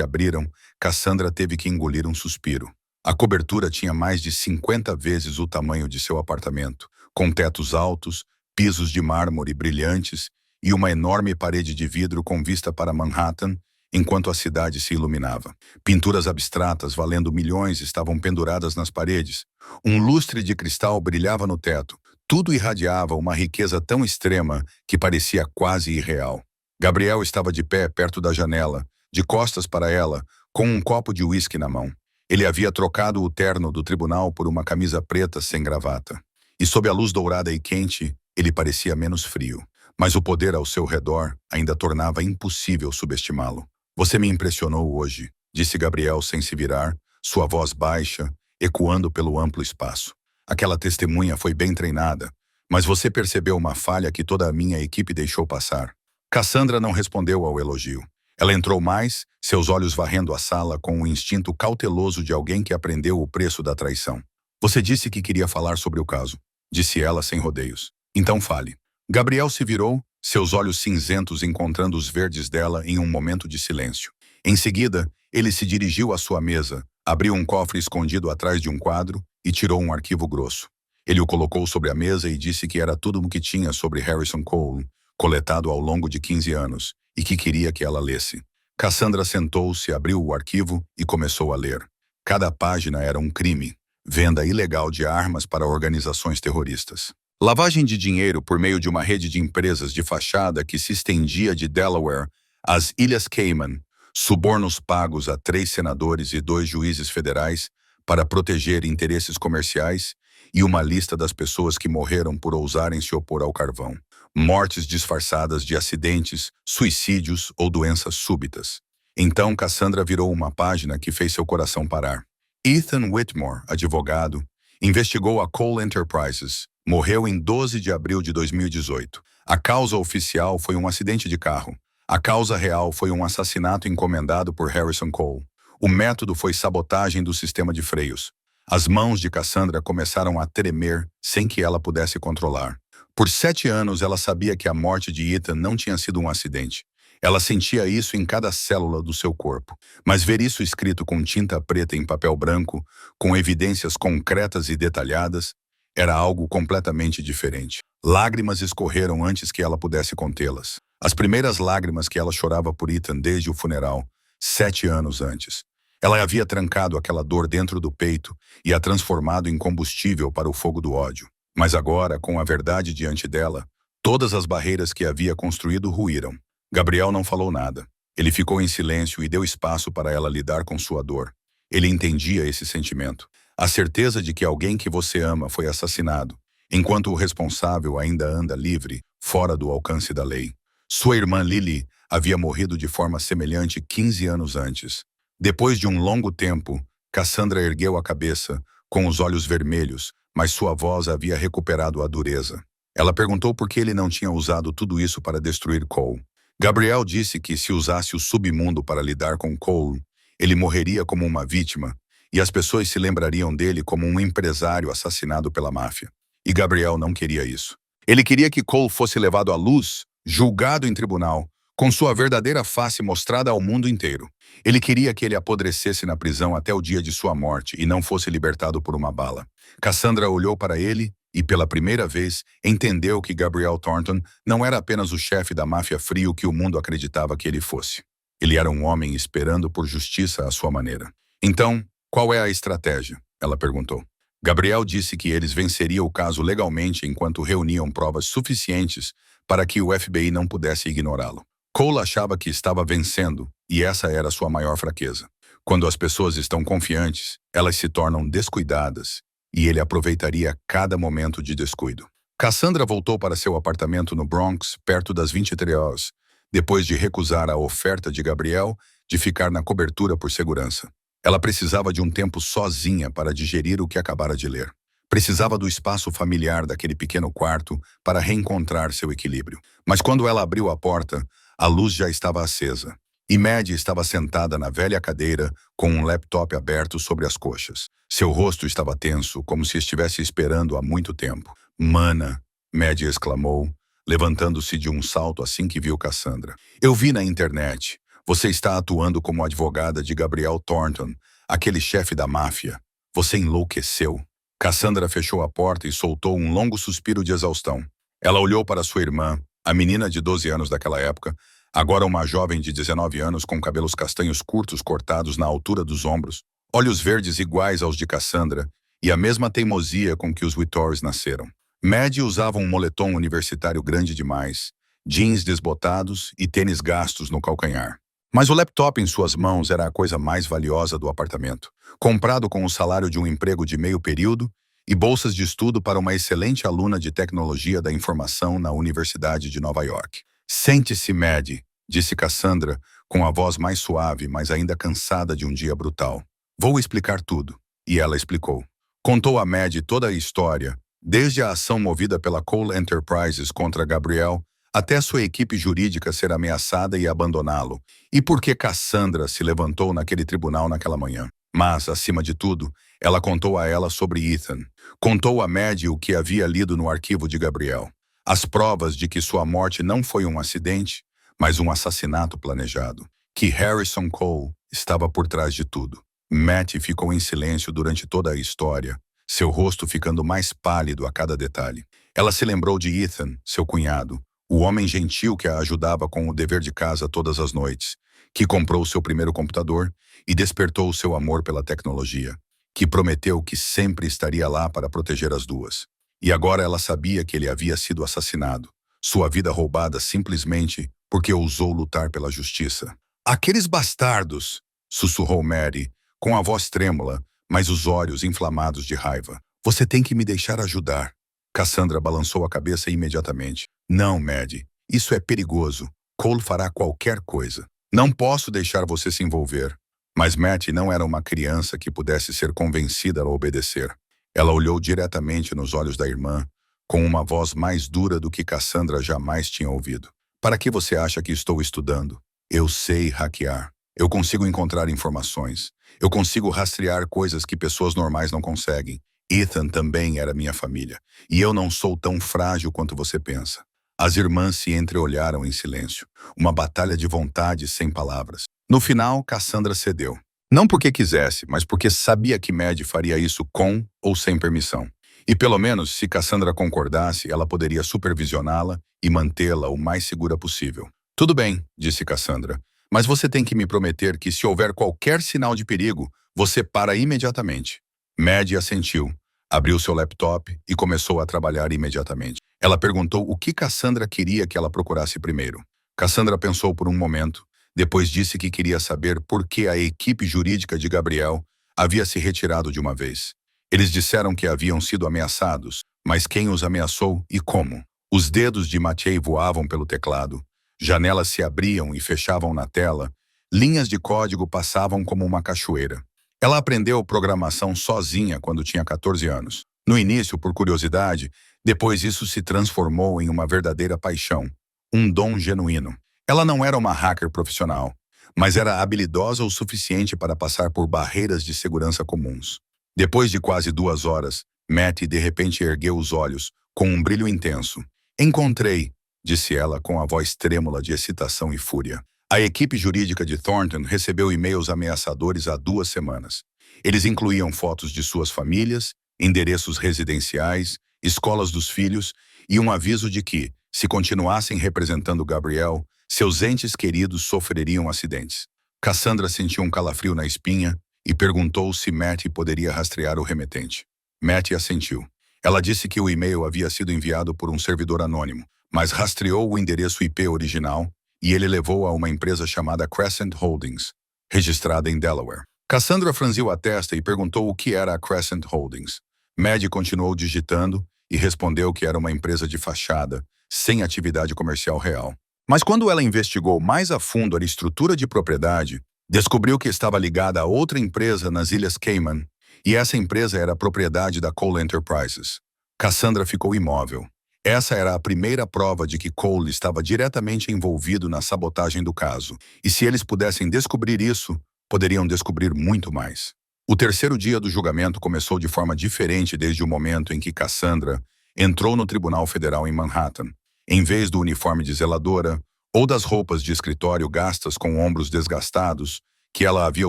abriram, Cassandra teve que engolir um suspiro. A cobertura tinha mais de 50 vezes o tamanho de seu apartamento, com tetos altos, pisos de mármore brilhantes e uma enorme parede de vidro com vista para Manhattan, enquanto a cidade se iluminava. Pinturas abstratas valendo milhões estavam penduradas nas paredes. Um lustre de cristal brilhava no teto. Tudo irradiava uma riqueza tão extrema que parecia quase irreal. Gabriel estava de pé perto da janela, de costas para ela, com um copo de uísque na mão. Ele havia trocado o terno do tribunal por uma camisa preta sem gravata. E sob a luz dourada e quente, ele parecia menos frio. Mas o poder ao seu redor ainda tornava impossível subestimá-lo. "Você me impressionou hoje", disse Gabriel sem se virar, sua voz baixa, ecoando pelo amplo espaço. "Aquela testemunha foi bem treinada, mas você percebeu uma falha que toda a minha equipe deixou passar." Cassandra não respondeu ao elogio. Ela entrou mais, seus olhos varrendo a sala com o instinto cauteloso de alguém que aprendeu o preço da traição. "Você disse que queria falar sobre o caso", disse ela sem rodeios. "Então fale." Gabriel se virou, seus olhos cinzentos encontrando os verdes dela em um momento de silêncio. Em seguida, ele se dirigiu à sua mesa, abriu um cofre escondido atrás de um quadro e tirou um arquivo grosso. Ele o colocou sobre a mesa e disse que era tudo o que tinha sobre Harrison Cole, coletado ao longo de 15 anos, e que queria que ela lesse. Cassandra sentou-se, abriu o arquivo e começou a ler. Cada página era um crime: venda ilegal de armas para organizações terroristas, lavagem de dinheiro por meio de uma rede de empresas de fachada que se estendia de Delaware às Ilhas Cayman, subornos pagos a 3 senadores e 2 juízes federais para proteger interesses comerciais e uma lista das pessoas que morreram por ousarem se opor ao carvão. Mortes disfarçadas de acidentes, suicídios ou doenças súbitas. Então Cassandra virou uma página que fez seu coração parar. Ethan Whitmore, advogado, investigou a Cole Enterprises. Morreu em 12 de abril de 2018. A causa oficial foi um acidente de carro. A causa real foi um assassinato encomendado por Harrison Cole. O método foi sabotagem do sistema de freios. As mãos de Cassandra começaram a tremer sem que ela pudesse controlar. Por 7 anos, ela sabia que a morte de Ethan não tinha sido um acidente. Ela sentia isso em cada célula do seu corpo. Mas ver isso escrito com tinta preta em papel branco, com evidências concretas e detalhadas, era algo completamente diferente. Lágrimas escorreram antes que ela pudesse contê-las. As primeiras lágrimas que ela chorava por Ethan desde o funeral, 7 anos antes. Ela havia trancado aquela dor dentro do peito e a transformado em combustível para o fogo do ódio. Mas agora, com a verdade diante dela, todas as barreiras que havia construído ruíram. Gabriel não falou nada. Ele ficou em silêncio e deu espaço para ela lidar com sua dor. Ele entendia esse sentimento. A certeza de que alguém que você ama foi assassinado, enquanto o responsável ainda anda livre, fora do alcance da lei. Sua irmã Lily havia morrido de forma semelhante 15 anos antes. Depois de um longo tempo, Cassandra ergueu a cabeça, com os olhos vermelhos, mas sua voz havia recuperado a dureza. Ela perguntou por que ele não tinha usado tudo isso para destruir Cole. Gabriel disse que se usasse o submundo para lidar com Cole, ele morreria como uma vítima, e as pessoas se lembrariam dele como um empresário assassinado pela máfia. E Gabriel não queria isso. Ele queria que Cole fosse levado à luz, julgado em tribunal, com sua verdadeira face mostrada ao mundo inteiro. Ele queria que ele apodrecesse na prisão até o dia de sua morte e não fosse libertado por uma bala. Cassandra olhou para ele e, pela primeira vez, entendeu que Gabriel Thornton não era apenas o chefe da máfia frio que o mundo acreditava que ele fosse. Ele era um homem esperando por justiça à sua maneira. "Então, qual é a estratégia?" ela perguntou. Gabriel disse que eles venceriam o caso legalmente enquanto reuniam provas suficientes para que o FBI não pudesse ignorá-lo. Cole achava que estava vencendo, e essa era sua maior fraqueza. Quando as pessoas estão confiantes, elas se tornam descuidadas, e ele aproveitaria cada momento de descuido. Cassandra voltou para seu apartamento no Bronx, perto das 23 horas, depois de recusar a oferta de Gabriel de ficar na cobertura por segurança. Ela precisava de um tempo sozinha para digerir o que acabara de ler. Precisava do espaço familiar daquele pequeno quarto para reencontrar seu equilíbrio. Mas quando ela abriu a porta, a luz já estava acesa. E Maddie estava sentada na velha cadeira com um laptop aberto sobre as coxas. Seu rosto estava tenso, como se estivesse esperando há muito tempo. Mana, Maddie exclamou, levantando-se de um salto assim que viu Cassandra. Eu vi na internet. Você está atuando como advogada de Gabriel Thornton, aquele chefe da máfia. Você enlouqueceu. Cassandra fechou a porta e soltou um longo suspiro de exaustão. Ela olhou para sua irmã, a menina de 12 anos daquela época, agora uma jovem de 19 anos com cabelos castanhos curtos cortados na altura dos ombros, olhos verdes iguais aos de Cassandra e a mesma teimosia com que os Whittors nasceram. Maddie usava um moletom universitário grande demais, jeans desbotados e tênis gastos no calcanhar. Mas o laptop em suas mãos era a coisa mais valiosa do apartamento, comprado com o salário de um emprego de meio período e bolsas de estudo para uma excelente aluna de tecnologia da informação na Universidade de Nova York. Sente-se, Maddie, disse Cassandra, com a voz mais suave, mas ainda cansada de um dia brutal. Vou explicar tudo. E ela explicou. Contou a Maddie toda a história, desde a ação movida pela Cole Enterprises contra Gabriel, até sua equipe jurídica ser ameaçada e abandoná-lo, e por que Cassandra se levantou naquele tribunal naquela manhã. Mas, acima de tudo, ela contou a ela sobre Ethan. Contou a Maddie o que havia lido no arquivo de Gabriel. As provas de que sua morte não foi um acidente, mas um assassinato planejado. Que Harrison Cole estava por trás de tudo. Matt ficou em silêncio durante toda a história, seu rosto ficando mais pálido a cada detalhe. Ela se lembrou de Ethan, seu cunhado, o homem gentil que a ajudava com o dever de casa todas as noites, que comprou seu primeiro computador e despertou seu amor pela tecnologia, que prometeu que sempre estaria lá para proteger as duas. E agora ela sabia que ele havia sido assassinado, sua vida roubada simplesmente porque ousou lutar pela justiça. Aqueles bastardos, sussurrou Mary, com a voz trêmula, mas os olhos inflamados de raiva. Você tem que me deixar ajudar. Cassandra balançou a cabeça imediatamente. Não, Maddie, isso é perigoso. Cole fará qualquer coisa. Não posso deixar você se envolver. Mas Matt não era uma criança que pudesse ser convencida a obedecer. Ela olhou diretamente nos olhos da irmã, com uma voz mais dura do que Cassandra jamais tinha ouvido. Para que você acha que estou estudando? Eu sei hackear. Eu consigo encontrar informações. Eu consigo rastrear coisas que pessoas normais não conseguem. Ethan também era minha família. E eu não sou tão frágil quanto você pensa. As irmãs se entreolharam em silêncio. Uma batalha de vontade sem palavras. No final, Cassandra cedeu. Não porque quisesse, mas porque sabia que Maddie faria isso com ou sem permissão. E pelo menos, se Cassandra concordasse, ela poderia supervisioná-la e mantê-la o mais segura possível. Tudo bem, disse Cassandra, mas você tem que me prometer que se houver qualquer sinal de perigo, você para imediatamente. Maddie assentiu, abriu seu laptop e começou a trabalhar imediatamente. Ela perguntou o que Cassandra queria que ela procurasse primeiro. Cassandra pensou por um momento, depois disse que queria saber por que a equipe jurídica de Gabriel havia se retirado de uma vez. Eles disseram que haviam sido ameaçados, mas quem os ameaçou e como? Os dedos de Mathieu voavam pelo teclado, janelas se abriam e fechavam na tela, linhas de código passavam como uma cachoeira. Ela aprendeu programação sozinha quando tinha 14 anos. No início, por curiosidade, depois isso se transformou em uma verdadeira paixão, um dom genuíno. Ela não era uma hacker profissional, mas era habilidosa o suficiente para passar por barreiras de segurança comuns. Depois de quase 2 horas, Matt de repente ergueu os olhos, com um brilho intenso. Encontrei, disse ela com a voz trêmula de excitação e fúria. A equipe jurídica de Thornton recebeu e-mails ameaçadores há 2 semanas. Eles incluíam fotos de suas famílias, endereços residenciais, escolas dos filhos e um aviso de que, se continuassem representando Gabriel, seus entes queridos sofreriam acidentes. Cassandra sentiu um calafrio na espinha e perguntou se Matt poderia rastrear o remetente. Matt assentiu. Ela disse que o e-mail havia sido enviado por um servidor anônimo, mas rastreou o endereço IP original e ele levou a uma empresa chamada Crescent Holdings, registrada em Delaware. Cassandra franziu a testa e perguntou o que era a Crescent Holdings. Matt continuou digitando e respondeu que era uma empresa de fachada, sem atividade comercial real. Mas quando ela investigou mais a fundo a estrutura de propriedade, descobriu que estava ligada a outra empresa nas Ilhas Cayman, e essa empresa era propriedade da Cole Enterprises. Cassandra ficou imóvel. Essa era a primeira prova de que Cole estava diretamente envolvido na sabotagem do caso. E se eles pudessem descobrir isso, poderiam descobrir muito mais. O terceiro dia do julgamento começou de forma diferente desde o momento em que Cassandra entrou no Tribunal Federal em Manhattan. Em vez do uniforme de zeladora ou das roupas de escritório gastas com ombros desgastados que ela havia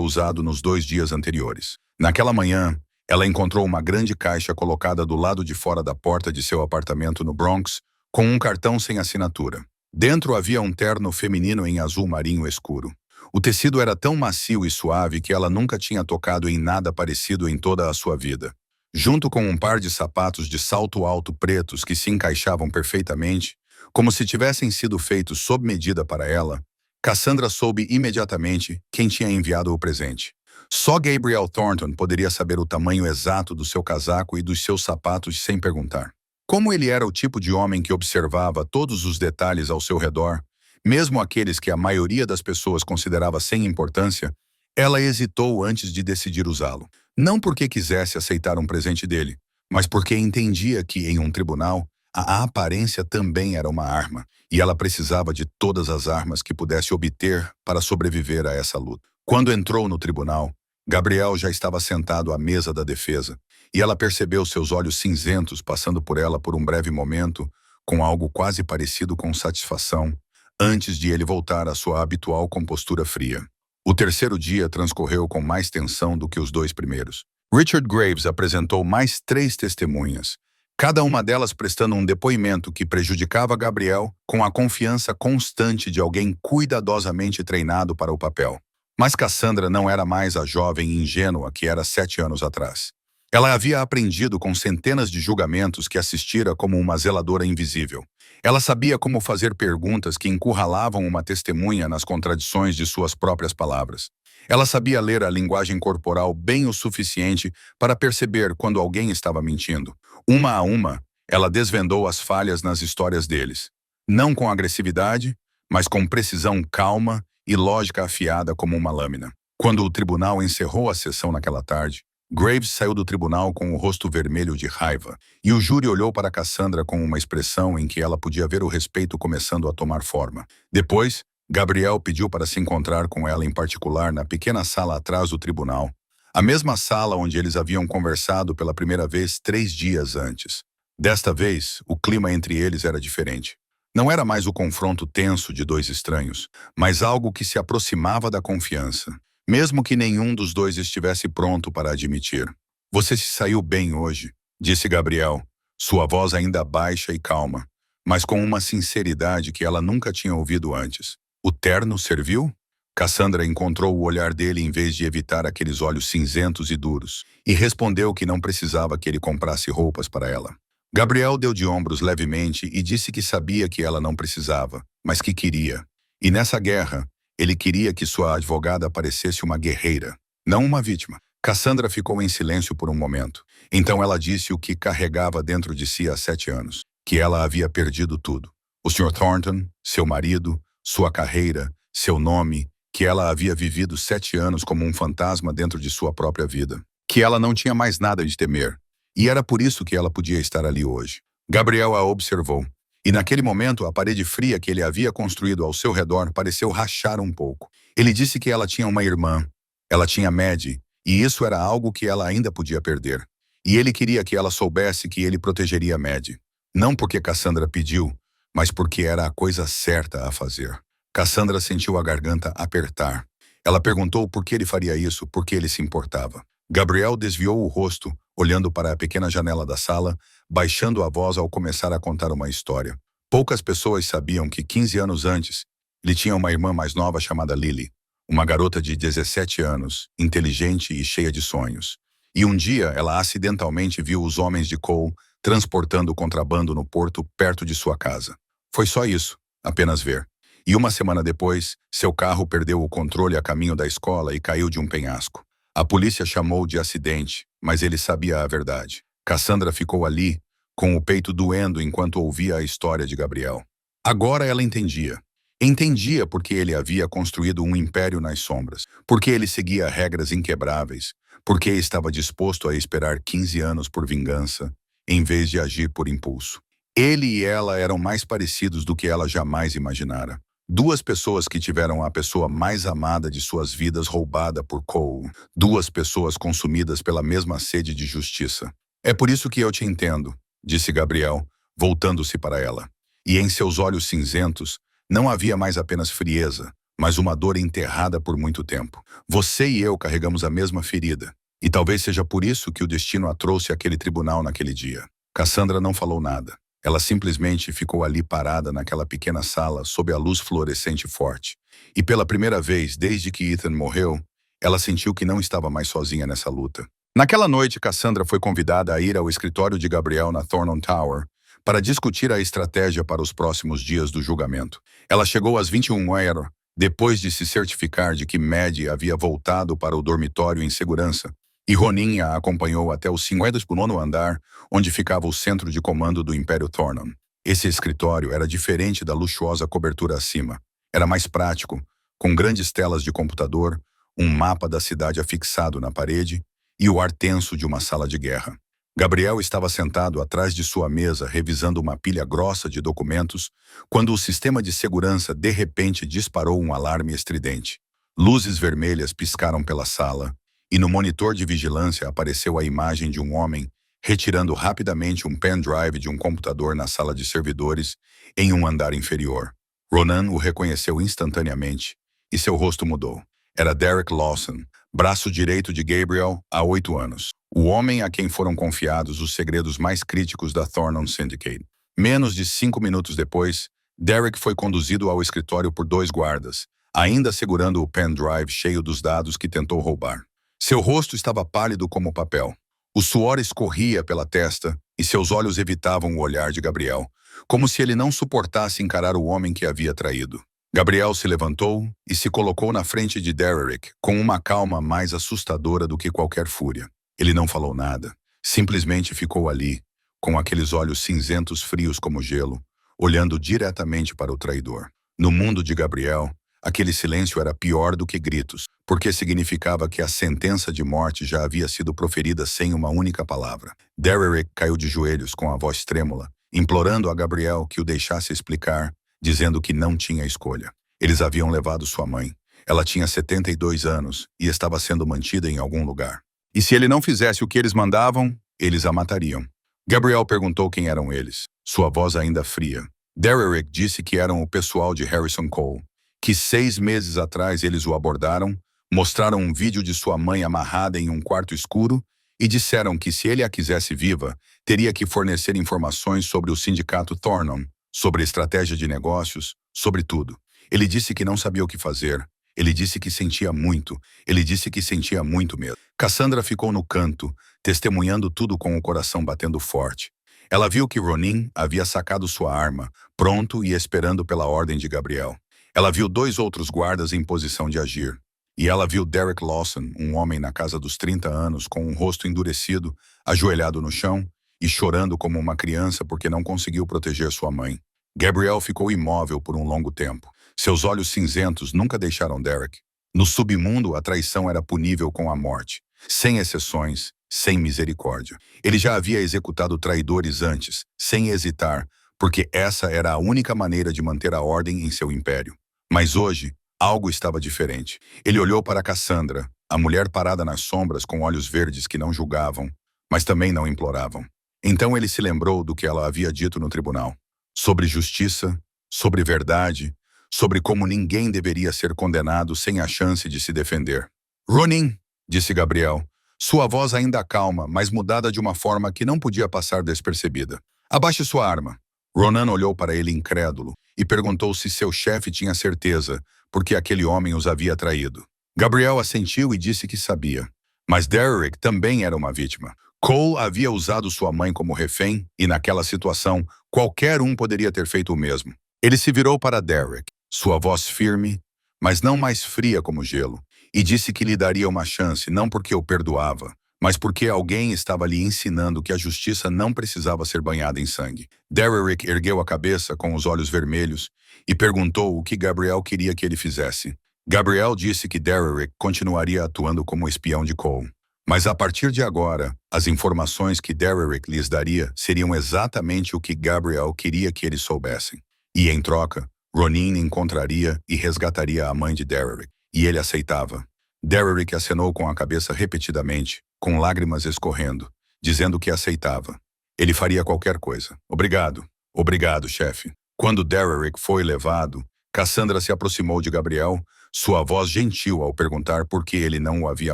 usado nos 2 dias anteriores. Naquela manhã, ela encontrou uma grande caixa colocada do lado de fora da porta de seu apartamento no Bronx, com um cartão sem assinatura. Dentro havia um terno feminino em azul marinho escuro. O tecido era tão macio e suave que ela nunca tinha tocado em nada parecido em toda a sua vida. Junto com um par de sapatos de salto alto pretos que se encaixavam perfeitamente, como se tivessem sido feitos sob medida para ela, Cassandra soube imediatamente quem tinha enviado o presente. Só Gabriel Thornton poderia saber o tamanho exato do seu casaco e dos seus sapatos sem perguntar. Como ele era o tipo de homem que observava todos os detalhes ao seu redor, mesmo aqueles que a maioria das pessoas considerava sem importância, ela hesitou antes de decidir usá-lo. Não porque quisesse aceitar um presente dele, mas porque entendia que, em um tribunal, a aparência também era uma arma, e ela precisava de todas as armas que pudesse obter para sobreviver a essa luta. Quando entrou no tribunal, Gabriel já estava sentado à mesa da defesa, e ela percebeu seus olhos cinzentos passando por ela por um breve momento, com algo quase parecido com satisfação, antes de ele voltar à sua habitual compostura fria. O terceiro dia transcorreu com mais tensão do que os 2 primeiros. Richard Graves apresentou mais 3 testemunhas, cada uma delas prestando um depoimento que prejudicava Gabriel com a confiança constante de alguém cuidadosamente treinado para o papel. Mas Cassandra não era mais a jovem ingênua que era 7 anos atrás. Ela havia aprendido com centenas de julgamentos que assistira como uma zeladora invisível. Ela sabia como fazer perguntas que encurralavam uma testemunha nas contradições de suas próprias palavras. Ela sabia ler a linguagem corporal bem o suficiente para perceber quando alguém estava mentindo. Uma a uma, ela desvendou as falhas nas histórias deles. Não com agressividade, mas com precisão calma e lógica afiada como uma lâmina. Quando o tribunal encerrou a sessão naquela tarde, Graves saiu do tribunal com o rosto vermelho de raiva, e o júri olhou para Cassandra com uma expressão em que ela podia ver o respeito começando a tomar forma. Depois, Gabriel pediu para se encontrar com ela em particular na pequena sala atrás do tribunal, a mesma sala onde eles haviam conversado pela primeira vez 3 dias antes. Desta vez, o clima entre eles era diferente. Não era mais o confronto tenso de 2 estranhos, mas algo que se aproximava da confiança, mesmo que nenhum dos 2 estivesse pronto para admitir. "Você se saiu bem hoje", disse Gabriel, sua voz ainda baixa e calma, mas com uma sinceridade que ela nunca tinha ouvido antes. "O terno serviu?" Cassandra encontrou o olhar dele em vez de evitar aqueles olhos cinzentos e duros, e respondeu que não precisava que ele comprasse roupas para ela. Gabriel deu de ombros levemente e disse que sabia que ela não precisava, mas que queria. E nessa guerra, ele queria que sua advogada parecesse uma guerreira, não uma vítima. Cassandra ficou em silêncio por um momento. Então ela disse o que carregava dentro de si há 7 anos, que ela havia perdido tudo. O Sr. Thornton, seu marido, sua carreira, seu nome, que ela havia vivido 7 anos como um fantasma dentro de sua própria vida. Que ela não tinha mais nada de temer. E era por isso que ela podia estar ali hoje. Gabriel a observou. E naquele momento, a parede fria que ele havia construído ao seu redor pareceu rachar um pouco. Ele disse que ela tinha uma irmã. Ela tinha Maddie, e isso era algo que ela ainda podia perder. E ele queria que ela soubesse que ele protegeria Maddie. Não porque Cassandra pediu, mas porque era a coisa certa a fazer. Cassandra sentiu a garganta apertar. Ela perguntou por que ele faria isso, por que ele se importava. Gabriel desviou o rosto, olhando para a pequena janela da sala, baixando a voz ao começar a contar uma história. Poucas pessoas sabiam que 15 anos antes, ele tinha uma irmã mais nova chamada Lily, uma garota de 17 anos, inteligente e cheia de sonhos. E um dia ela acidentalmente viu os homens de Cole transportando contrabando no porto perto de sua casa. Foi só isso, apenas ver. E uma semana depois, seu carro perdeu o controle a caminho da escola e caiu de um penhasco. A polícia chamou de acidente, mas ele sabia a verdade. Cassandra ficou ali, com o peito doendo enquanto ouvia a história de Gabriel. Agora ela entendia. Entendia porque ele havia construído um império nas sombras, porque ele seguia regras inquebráveis, porque estava disposto a esperar 15 anos por vingança, em vez de agir por impulso. Ele e ela eram mais parecidos do que ela jamais imaginara. Duas pessoas que tiveram a pessoa mais amada de suas vidas roubada por Cole. Duas pessoas consumidas pela mesma sede de justiça. É por isso que eu te entendo, disse Gabriel, voltando-se para ela. E em seus olhos cinzentos, não havia mais apenas frieza, mas uma dor enterrada por muito tempo. Você e eu carregamos a mesma ferida. E talvez seja por isso que o destino a trouxe àquele tribunal naquele dia. Cassandra não falou nada. Ela simplesmente ficou ali parada naquela pequena sala sob a luz fluorescente forte. E pela primeira vez desde que Ethan morreu, ela sentiu que não estava mais sozinha nessa luta. Naquela noite, Cassandra foi convidada a ir ao escritório de Gabriel na Thornton Tower para discutir a estratégia para os próximos dias do julgamento. Ela chegou às 21h, depois de se certificar de que Maddie havia voltado para o dormitório em segurança, e Ronin a acompanhou até o 59º andar, onde ficava o centro de comando do Império Thornton. Esse escritório era diferente da luxuosa cobertura acima. Era mais prático, com grandes telas de computador, um mapa da cidade afixado na parede e o ar tenso de uma sala de guerra. Gabriel estava sentado atrás de sua mesa revisando uma pilha grossa de documentos quando o sistema de segurança de repente disparou um alarme estridente. Luzes vermelhas piscaram pela sala e no monitor de vigilância apareceu a imagem de um homem retirando rapidamente um pendrive de um computador na sala de servidores em um andar inferior. Ronan o reconheceu instantaneamente e seu rosto mudou. Era Derek Lawson, braço direito de Gabriel há 8 anos. O homem a quem foram confiados os segredos mais críticos da Thornton Syndicate. Menos de 5 minutos depois, Derek foi conduzido ao escritório por 2 guardas, ainda segurando o pendrive cheio dos dados que tentou roubar. Seu rosto estava pálido como papel. O suor escorria pela testa e seus olhos evitavam o olhar de Gabriel, como se ele não suportasse encarar o homem que havia traído. Gabriel se levantou e se colocou na frente de Derek com uma calma mais assustadora do que qualquer fúria. Ele não falou nada, simplesmente ficou ali, com aqueles olhos cinzentos frios como gelo, olhando diretamente para o traidor. No mundo de Gabriel, aquele silêncio era pior do que gritos, porque significava que a sentença de morte já havia sido proferida sem uma única palavra. Derek caiu de joelhos com a voz trêmula, implorando a Gabriel que o deixasse explicar, dizendo que não tinha escolha. Eles haviam levado sua mãe. Ela tinha 72 anos e estava sendo mantida em algum lugar. E se ele não fizesse o que eles mandavam, eles a matariam. Gabriel perguntou quem eram eles, sua voz ainda fria. Derek disse que eram o pessoal de Harrison Cole, que 6 meses atrás eles o abordaram, mostraram um vídeo de sua mãe amarrada em um quarto escuro e disseram que se ele a quisesse viva, teria que fornecer informações sobre o sindicato Thornton, sobre estratégia de negócios, sobre tudo. Ele disse que não sabia o que fazer. Ele disse que sentia muito. Ele disse que sentia muito mesmo. Cassandra ficou no canto, testemunhando tudo com o coração batendo forte. Ela viu que Ronin havia sacado sua arma, pronto e esperando pela ordem de Gabriel. Ela viu 2 outros guardas em posição de agir. E ela viu Derek Lawson, um homem na casa dos 30 anos, com um rosto endurecido, ajoelhado no chão e chorando como uma criança porque não conseguiu proteger sua mãe. Gabriel ficou imóvel por um longo tempo. Seus olhos cinzentos nunca deixaram Derek. No submundo, a traição era punível com a morte, sem exceções, sem misericórdia. Ele já havia executado traidores antes, sem hesitar, porque essa era a única maneira de manter a ordem em seu império. Mas hoje, algo estava diferente. Ele olhou para Cassandra, a mulher parada nas sombras com olhos verdes que não julgavam, mas também não imploravam. Então ele se lembrou do que ela havia dito no tribunal. Sobre justiça, sobre verdade, sobre como ninguém deveria ser condenado sem a chance de se defender. Ronin, disse Gabriel, sua voz ainda calma, mas mudada de uma forma que não podia passar despercebida. Abaixe sua arma. Ronan olhou para ele incrédulo e perguntou se seu chefe tinha certeza, porque aquele homem os havia traído. Gabriel assentiu e disse que sabia. Mas Derek também era uma vítima. Cole havia usado sua mãe como refém e, naquela situação, qualquer um poderia ter feito o mesmo. Ele se virou para Derek, sua voz firme, mas não mais fria como gelo, e disse que lhe daria uma chance não porque o perdoava, mas porque alguém estava lhe ensinando que a justiça não precisava ser banhada em sangue. Derek ergueu a cabeça com os olhos vermelhos e perguntou o que Gabriel queria que ele fizesse. Gabriel disse que Derek continuaria atuando como espião de Cole, Mas a partir de agora, as informações que Derrick lhes daria seriam exatamente o que Gabriel queria que eles soubessem. E, em troca, Ronin encontraria e resgataria a mãe de Derrick. E ele aceitava. Derrick acenou com a cabeça repetidamente, com lágrimas escorrendo, dizendo que aceitava. Ele faria qualquer coisa. Obrigado. Obrigado, chefe. Quando Derrick foi levado, Cassandra se aproximou de Gabriel, sua voz gentil ao perguntar por que ele não o havia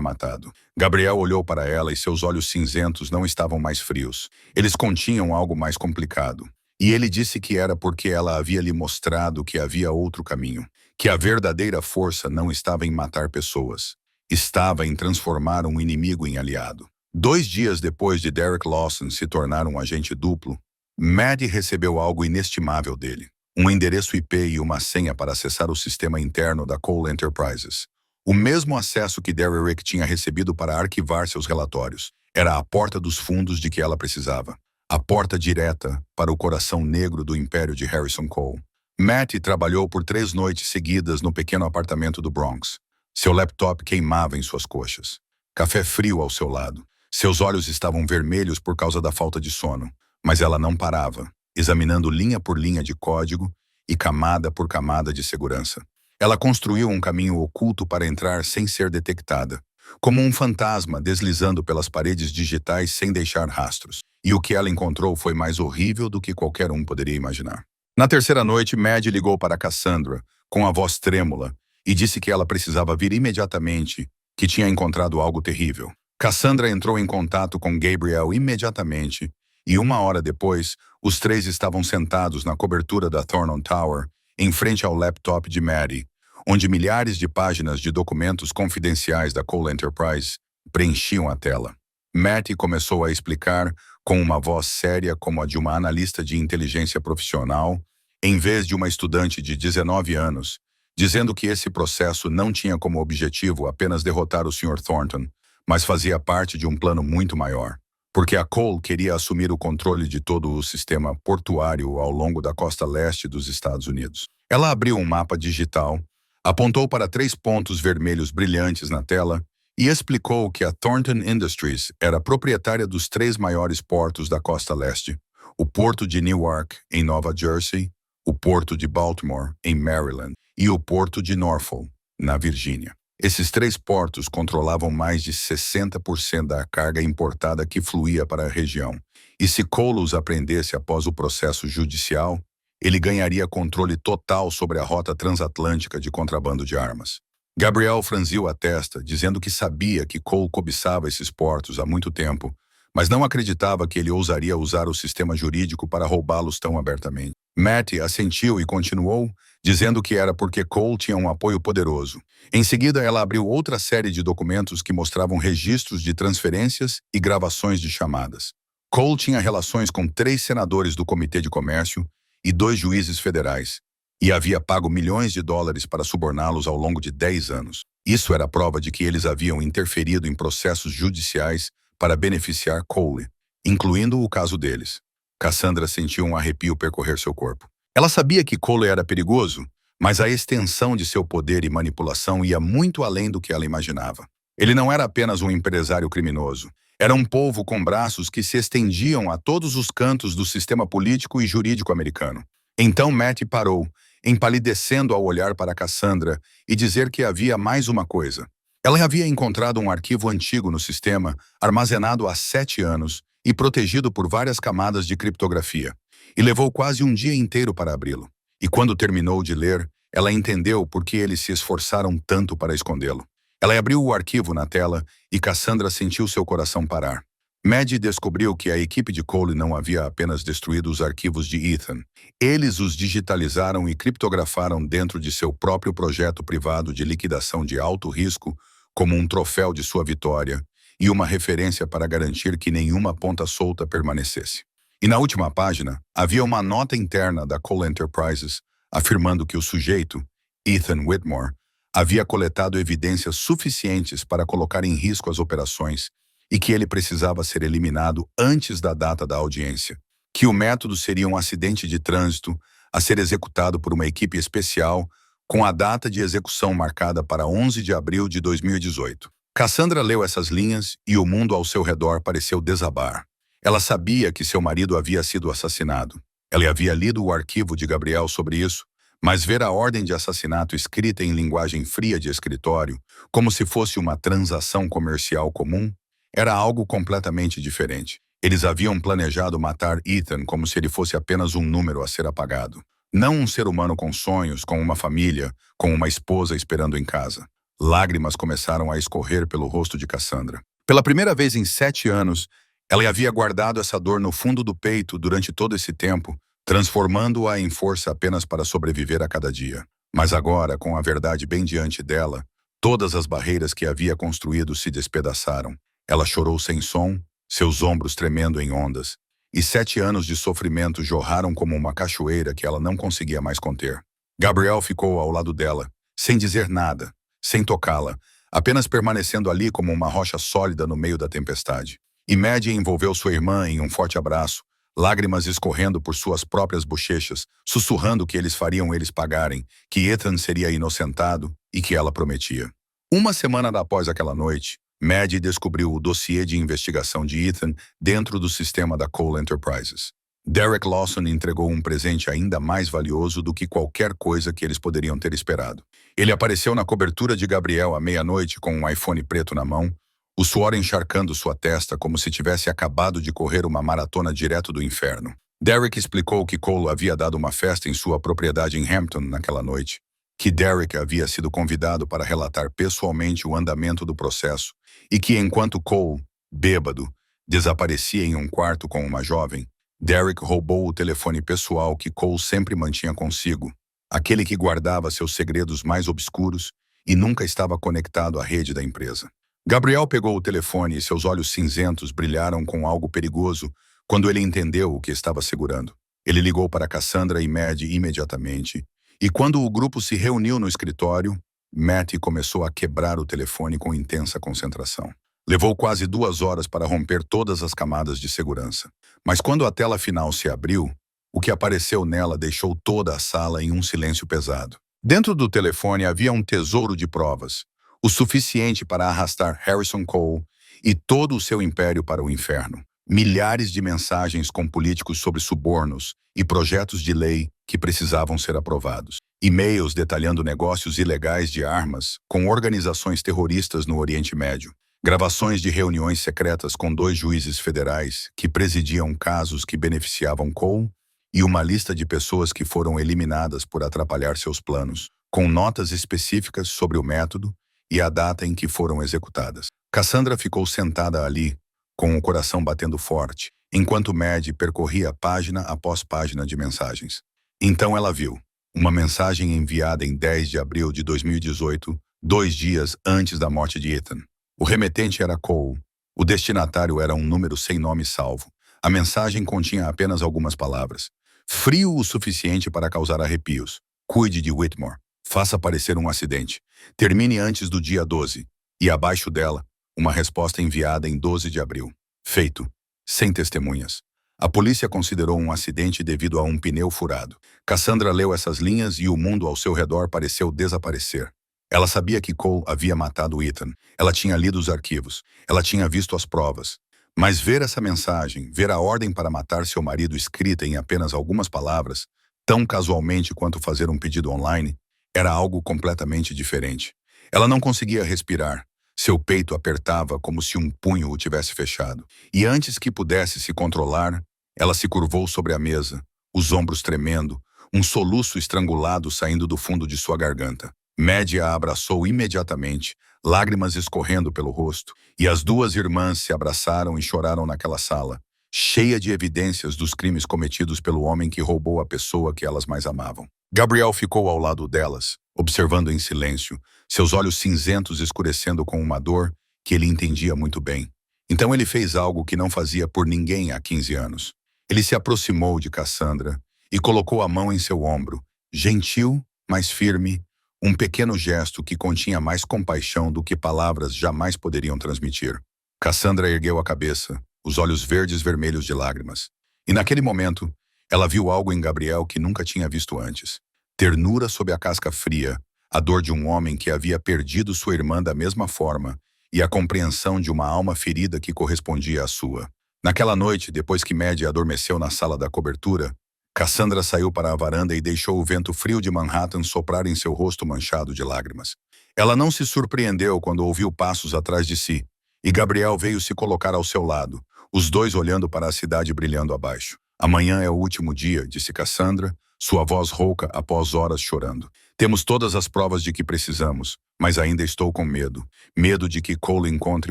matado. Gabriel olhou para ela e seus olhos cinzentos não estavam mais frios. Eles continham algo mais complicado. E ele disse que era porque ela havia lhe mostrado que havia outro caminho. Que a verdadeira força não estava em matar pessoas. Estava em transformar um inimigo em aliado. 2 dias depois de Derek Lawson se tornar um agente duplo, Maddie recebeu algo inestimável dele. Um endereço IP e uma senha para acessar o sistema interno da Cole Enterprises. O mesmo acesso que Derrick tinha recebido para arquivar seus relatórios. Era a porta dos fundos de que ela precisava. A porta direta para o coração negro do império de Harrison Cole. Matt trabalhou por 3 noites seguidas no pequeno apartamento do Bronx. Seu laptop queimava em suas coxas. Café frio ao seu lado. Seus olhos estavam vermelhos por causa da falta de sono. Mas ela não parava, examinando linha por linha de código e camada por camada de segurança. Ela construiu um caminho oculto para entrar sem ser detectada, como um fantasma deslizando pelas paredes digitais sem deixar rastros. E o que ela encontrou foi mais horrível do que qualquer um poderia imaginar. Na terceira noite, Maddie ligou para Cassandra, com a voz trêmula, e disse que ela precisava vir imediatamente, que tinha encontrado algo terrível. Cassandra entrou em contato com Gabriel imediatamente, e 1 hora depois, os 3 estavam sentados na cobertura da Thornton Tower, em frente ao laptop de Maddie, onde milhares de páginas de documentos confidenciais da Cole Enterprise preenchiam a tela. Maddie começou a explicar, com uma voz séria como a de uma analista de inteligência profissional, em vez de uma estudante de 19 anos, dizendo que esse processo não tinha como objetivo apenas derrotar o Sr. Thornton, mas fazia parte de um plano muito maior. Porque a Cole queria assumir o controle de todo o sistema portuário ao longo da costa leste dos Estados Unidos. Ela abriu um mapa digital, apontou para 3 pontos vermelhos brilhantes na tela e explicou que a Thornton Industries era proprietária dos 3 maiores portos da costa leste: o porto de Newark, em Nova Jersey, o porto de Baltimore, em Maryland, e o porto de Norfolk, na Virgínia. Esses 3 portos controlavam mais de 60% da carga importada que fluía para a região. E se Cole os apreendesse após o processo judicial, ele ganharia controle total sobre a rota transatlântica de contrabando de armas. Gabriel franziu a testa, dizendo que sabia que Cole cobiçava esses portos há muito tempo, mas não acreditava que ele ousaria usar o sistema jurídico para roubá-los tão abertamente. Matt assentiu e continuou, dizendo que era porque Cole tinha um apoio poderoso. Em seguida, ela abriu outra série de documentos que mostravam registros de transferências e gravações de chamadas. Cole tinha relações com 3 senadores do Comitê de Comércio e 2 juízes federais, e havia pago milhões de dólares para suborná-los ao longo de 10 anos. Isso era prova de que eles haviam interferido em processos judiciais para beneficiar Cole, incluindo o caso deles. Cassandra sentiu um arrepio percorrer seu corpo. Ela sabia que Cole era perigoso, mas a extensão de seu poder e manipulação ia muito além do que ela imaginava. Ele não era apenas um empresário criminoso. Era um povo com braços que se estendiam a todos os cantos do sistema político e jurídico americano. Então Matt parou, empalidecendo ao olhar para Cassandra e dizer que havia mais uma coisa. Ela havia encontrado um arquivo antigo no sistema, armazenado há 7 anos e protegido por várias camadas de criptografia, e levou quase um dia inteiro para abri-lo. E quando terminou de ler, ela entendeu por que eles se esforçaram tanto para escondê-lo. Ela abriu o arquivo na tela e Cassandra sentiu seu coração parar. Maddie descobriu que a equipe de Cole não havia apenas destruído os arquivos de Ethan. Eles os digitalizaram e criptografaram dentro de seu próprio projeto privado de liquidação de alto risco, como um troféu de sua vitória e uma referência para garantir que nenhuma ponta solta permanecesse. E na última página, havia uma nota interna da Cole Enterprises afirmando que o sujeito, Ethan Whitmore, havia coletado evidências suficientes para colocar em risco as operações e que ele precisava ser eliminado antes da data da audiência, que o método seria um acidente de trânsito a ser executado por uma equipe especial com a data de execução marcada para 11 de abril de 2018. Cassandra leu essas linhas e o mundo ao seu redor pareceu desabar. Ela sabia que seu marido havia sido assassinado. Ela havia lido o arquivo de Gabriel sobre isso, mas ver a ordem de assassinato escrita em linguagem fria de escritório, como se fosse uma transação comercial comum, era algo completamente diferente. Eles haviam planejado matar Ethan como se ele fosse apenas um número a ser apagado. Não um ser humano com sonhos, com uma família, com uma esposa esperando em casa. Lágrimas começaram a escorrer pelo rosto de Cassandra. Pela primeira vez em 7 anos, ela havia guardado essa dor no fundo do peito durante todo esse tempo, transformando-a em força apenas para sobreviver a cada dia. Mas agora, com a verdade bem diante dela, todas as barreiras que havia construído se despedaçaram. Ela chorou sem som, seus ombros tremendo em ondas, e 7 anos de sofrimento jorraram como uma cachoeira que ela não conseguia mais conter. Gabriel ficou ao lado dela, sem dizer nada, sem tocá-la, apenas permanecendo ali como uma rocha sólida no meio da tempestade. E Maddie envolveu sua irmã em um forte abraço, lágrimas escorrendo por suas próprias bochechas, sussurrando que eles fariam eles pagarem, que Ethan seria inocentado e que ela prometia. Uma semana após aquela noite, Maddie descobriu o dossiê de investigação de Ethan dentro do sistema da Cole Enterprises. Derek Lawson entregou um presente ainda mais valioso do que qualquer coisa que eles poderiam ter esperado. Ele apareceu na cobertura de Gabriel à meia-noite com um iPhone preto na mão, o suor encharcando sua testa como se tivesse acabado de correr uma maratona direto do inferno. Derek explicou que Cole havia dado uma festa em sua propriedade em Hampton naquela noite, que Derek havia sido convidado para relatar pessoalmente o andamento do processo e que enquanto Cole, bêbado, desaparecia em um quarto com uma jovem, Derek roubou o telefone pessoal que Cole sempre mantinha consigo, aquele que guardava seus segredos mais obscuros e nunca estava conectado à rede da empresa. Gabriel pegou o telefone e seus olhos cinzentos brilharam com algo perigoso quando ele entendeu o que estava segurando. Ele ligou para Cassandra e Maddie imediatamente, e quando o grupo se reuniu no escritório, Matty começou a quebrar o telefone com intensa concentração. Levou quase 2 horas para romper todas as camadas de segurança. Mas quando a tela final se abriu, o que apareceu nela deixou toda a sala em um silêncio pesado. Dentro do telefone havia um tesouro de provas, o suficiente para arrastar Harrison Cole e todo o seu império para o inferno. Milhares de mensagens com políticos sobre subornos e projetos de lei que precisavam ser aprovados. E-mails detalhando negócios ilegais de armas com organizações terroristas no Oriente Médio. Gravações de reuniões secretas com 2 juízes federais que presidiam casos que beneficiavam Cole e uma lista de pessoas que foram eliminadas por atrapalhar seus planos, com notas específicas sobre o método e a data em que foram executadas. Cassandra ficou sentada ali, com o coração batendo forte, enquanto Maddie percorria página após página de mensagens. Então ela viu uma mensagem enviada em 10 de abril de 2018, 2 dias antes da morte de Ethan. O remetente era Cole. O destinatário era um número sem nome salvo. A mensagem continha apenas algumas palavras. Frio o suficiente para causar arrepios. Cuide de Whitmore. Faça parecer um acidente. Termine antes do dia 12. E abaixo dela, uma resposta enviada em 12 de abril. Feito. Sem testemunhas. A polícia considerou um acidente devido a um pneu furado. Cassandra leu essas linhas e o mundo ao seu redor pareceu desaparecer. Ela sabia que Cole havia matado Ethan. Ela tinha lido os arquivos. Ela tinha visto as provas. Mas ver essa mensagem, ver a ordem para matar seu marido escrita em apenas algumas palavras, tão casualmente quanto fazer um pedido online, era algo completamente diferente. Ela não conseguia respirar. Seu peito apertava como se um punho o tivesse fechado. E antes que pudesse se controlar, ela se curvou sobre a mesa, os ombros tremendo, um soluço estrangulado saindo do fundo de sua garganta. Maddie a abraçou imediatamente, lágrimas escorrendo pelo rosto, e as 2 irmãs se abraçaram e choraram naquela sala, cheia de evidências dos crimes cometidos pelo homem que roubou a pessoa que elas mais amavam. Gabriel ficou ao lado delas, observando em silêncio, seus olhos cinzentos escurecendo com uma dor que ele entendia muito bem. Então ele fez algo que não fazia por ninguém há 15 anos. Ele se aproximou de Cassandra e colocou a mão em seu ombro, gentil, mas firme, um pequeno gesto que continha mais compaixão do que palavras jamais poderiam transmitir. Cassandra ergueu a cabeça, os olhos verdes vermelhos de lágrimas. E naquele momento, ela viu algo em Gabriel que nunca tinha visto antes. Ternura sob a casca fria, a dor de um homem que havia perdido sua irmã da mesma forma e a compreensão de uma alma ferida que correspondia à sua. Naquela noite, depois que Maddie adormeceu na sala da cobertura, Cassandra saiu para a varanda e deixou o vento frio de Manhattan soprar em seu rosto manchado de lágrimas. Ela não se surpreendeu quando ouviu passos atrás de si, e Gabriel veio se colocar ao seu lado, os dois olhando para a cidade brilhando abaixo. Amanhã é o último dia, disse Cassandra, sua voz rouca após horas chorando. Temos todas as provas de que precisamos, mas ainda estou com medo. Medo de que Cole encontre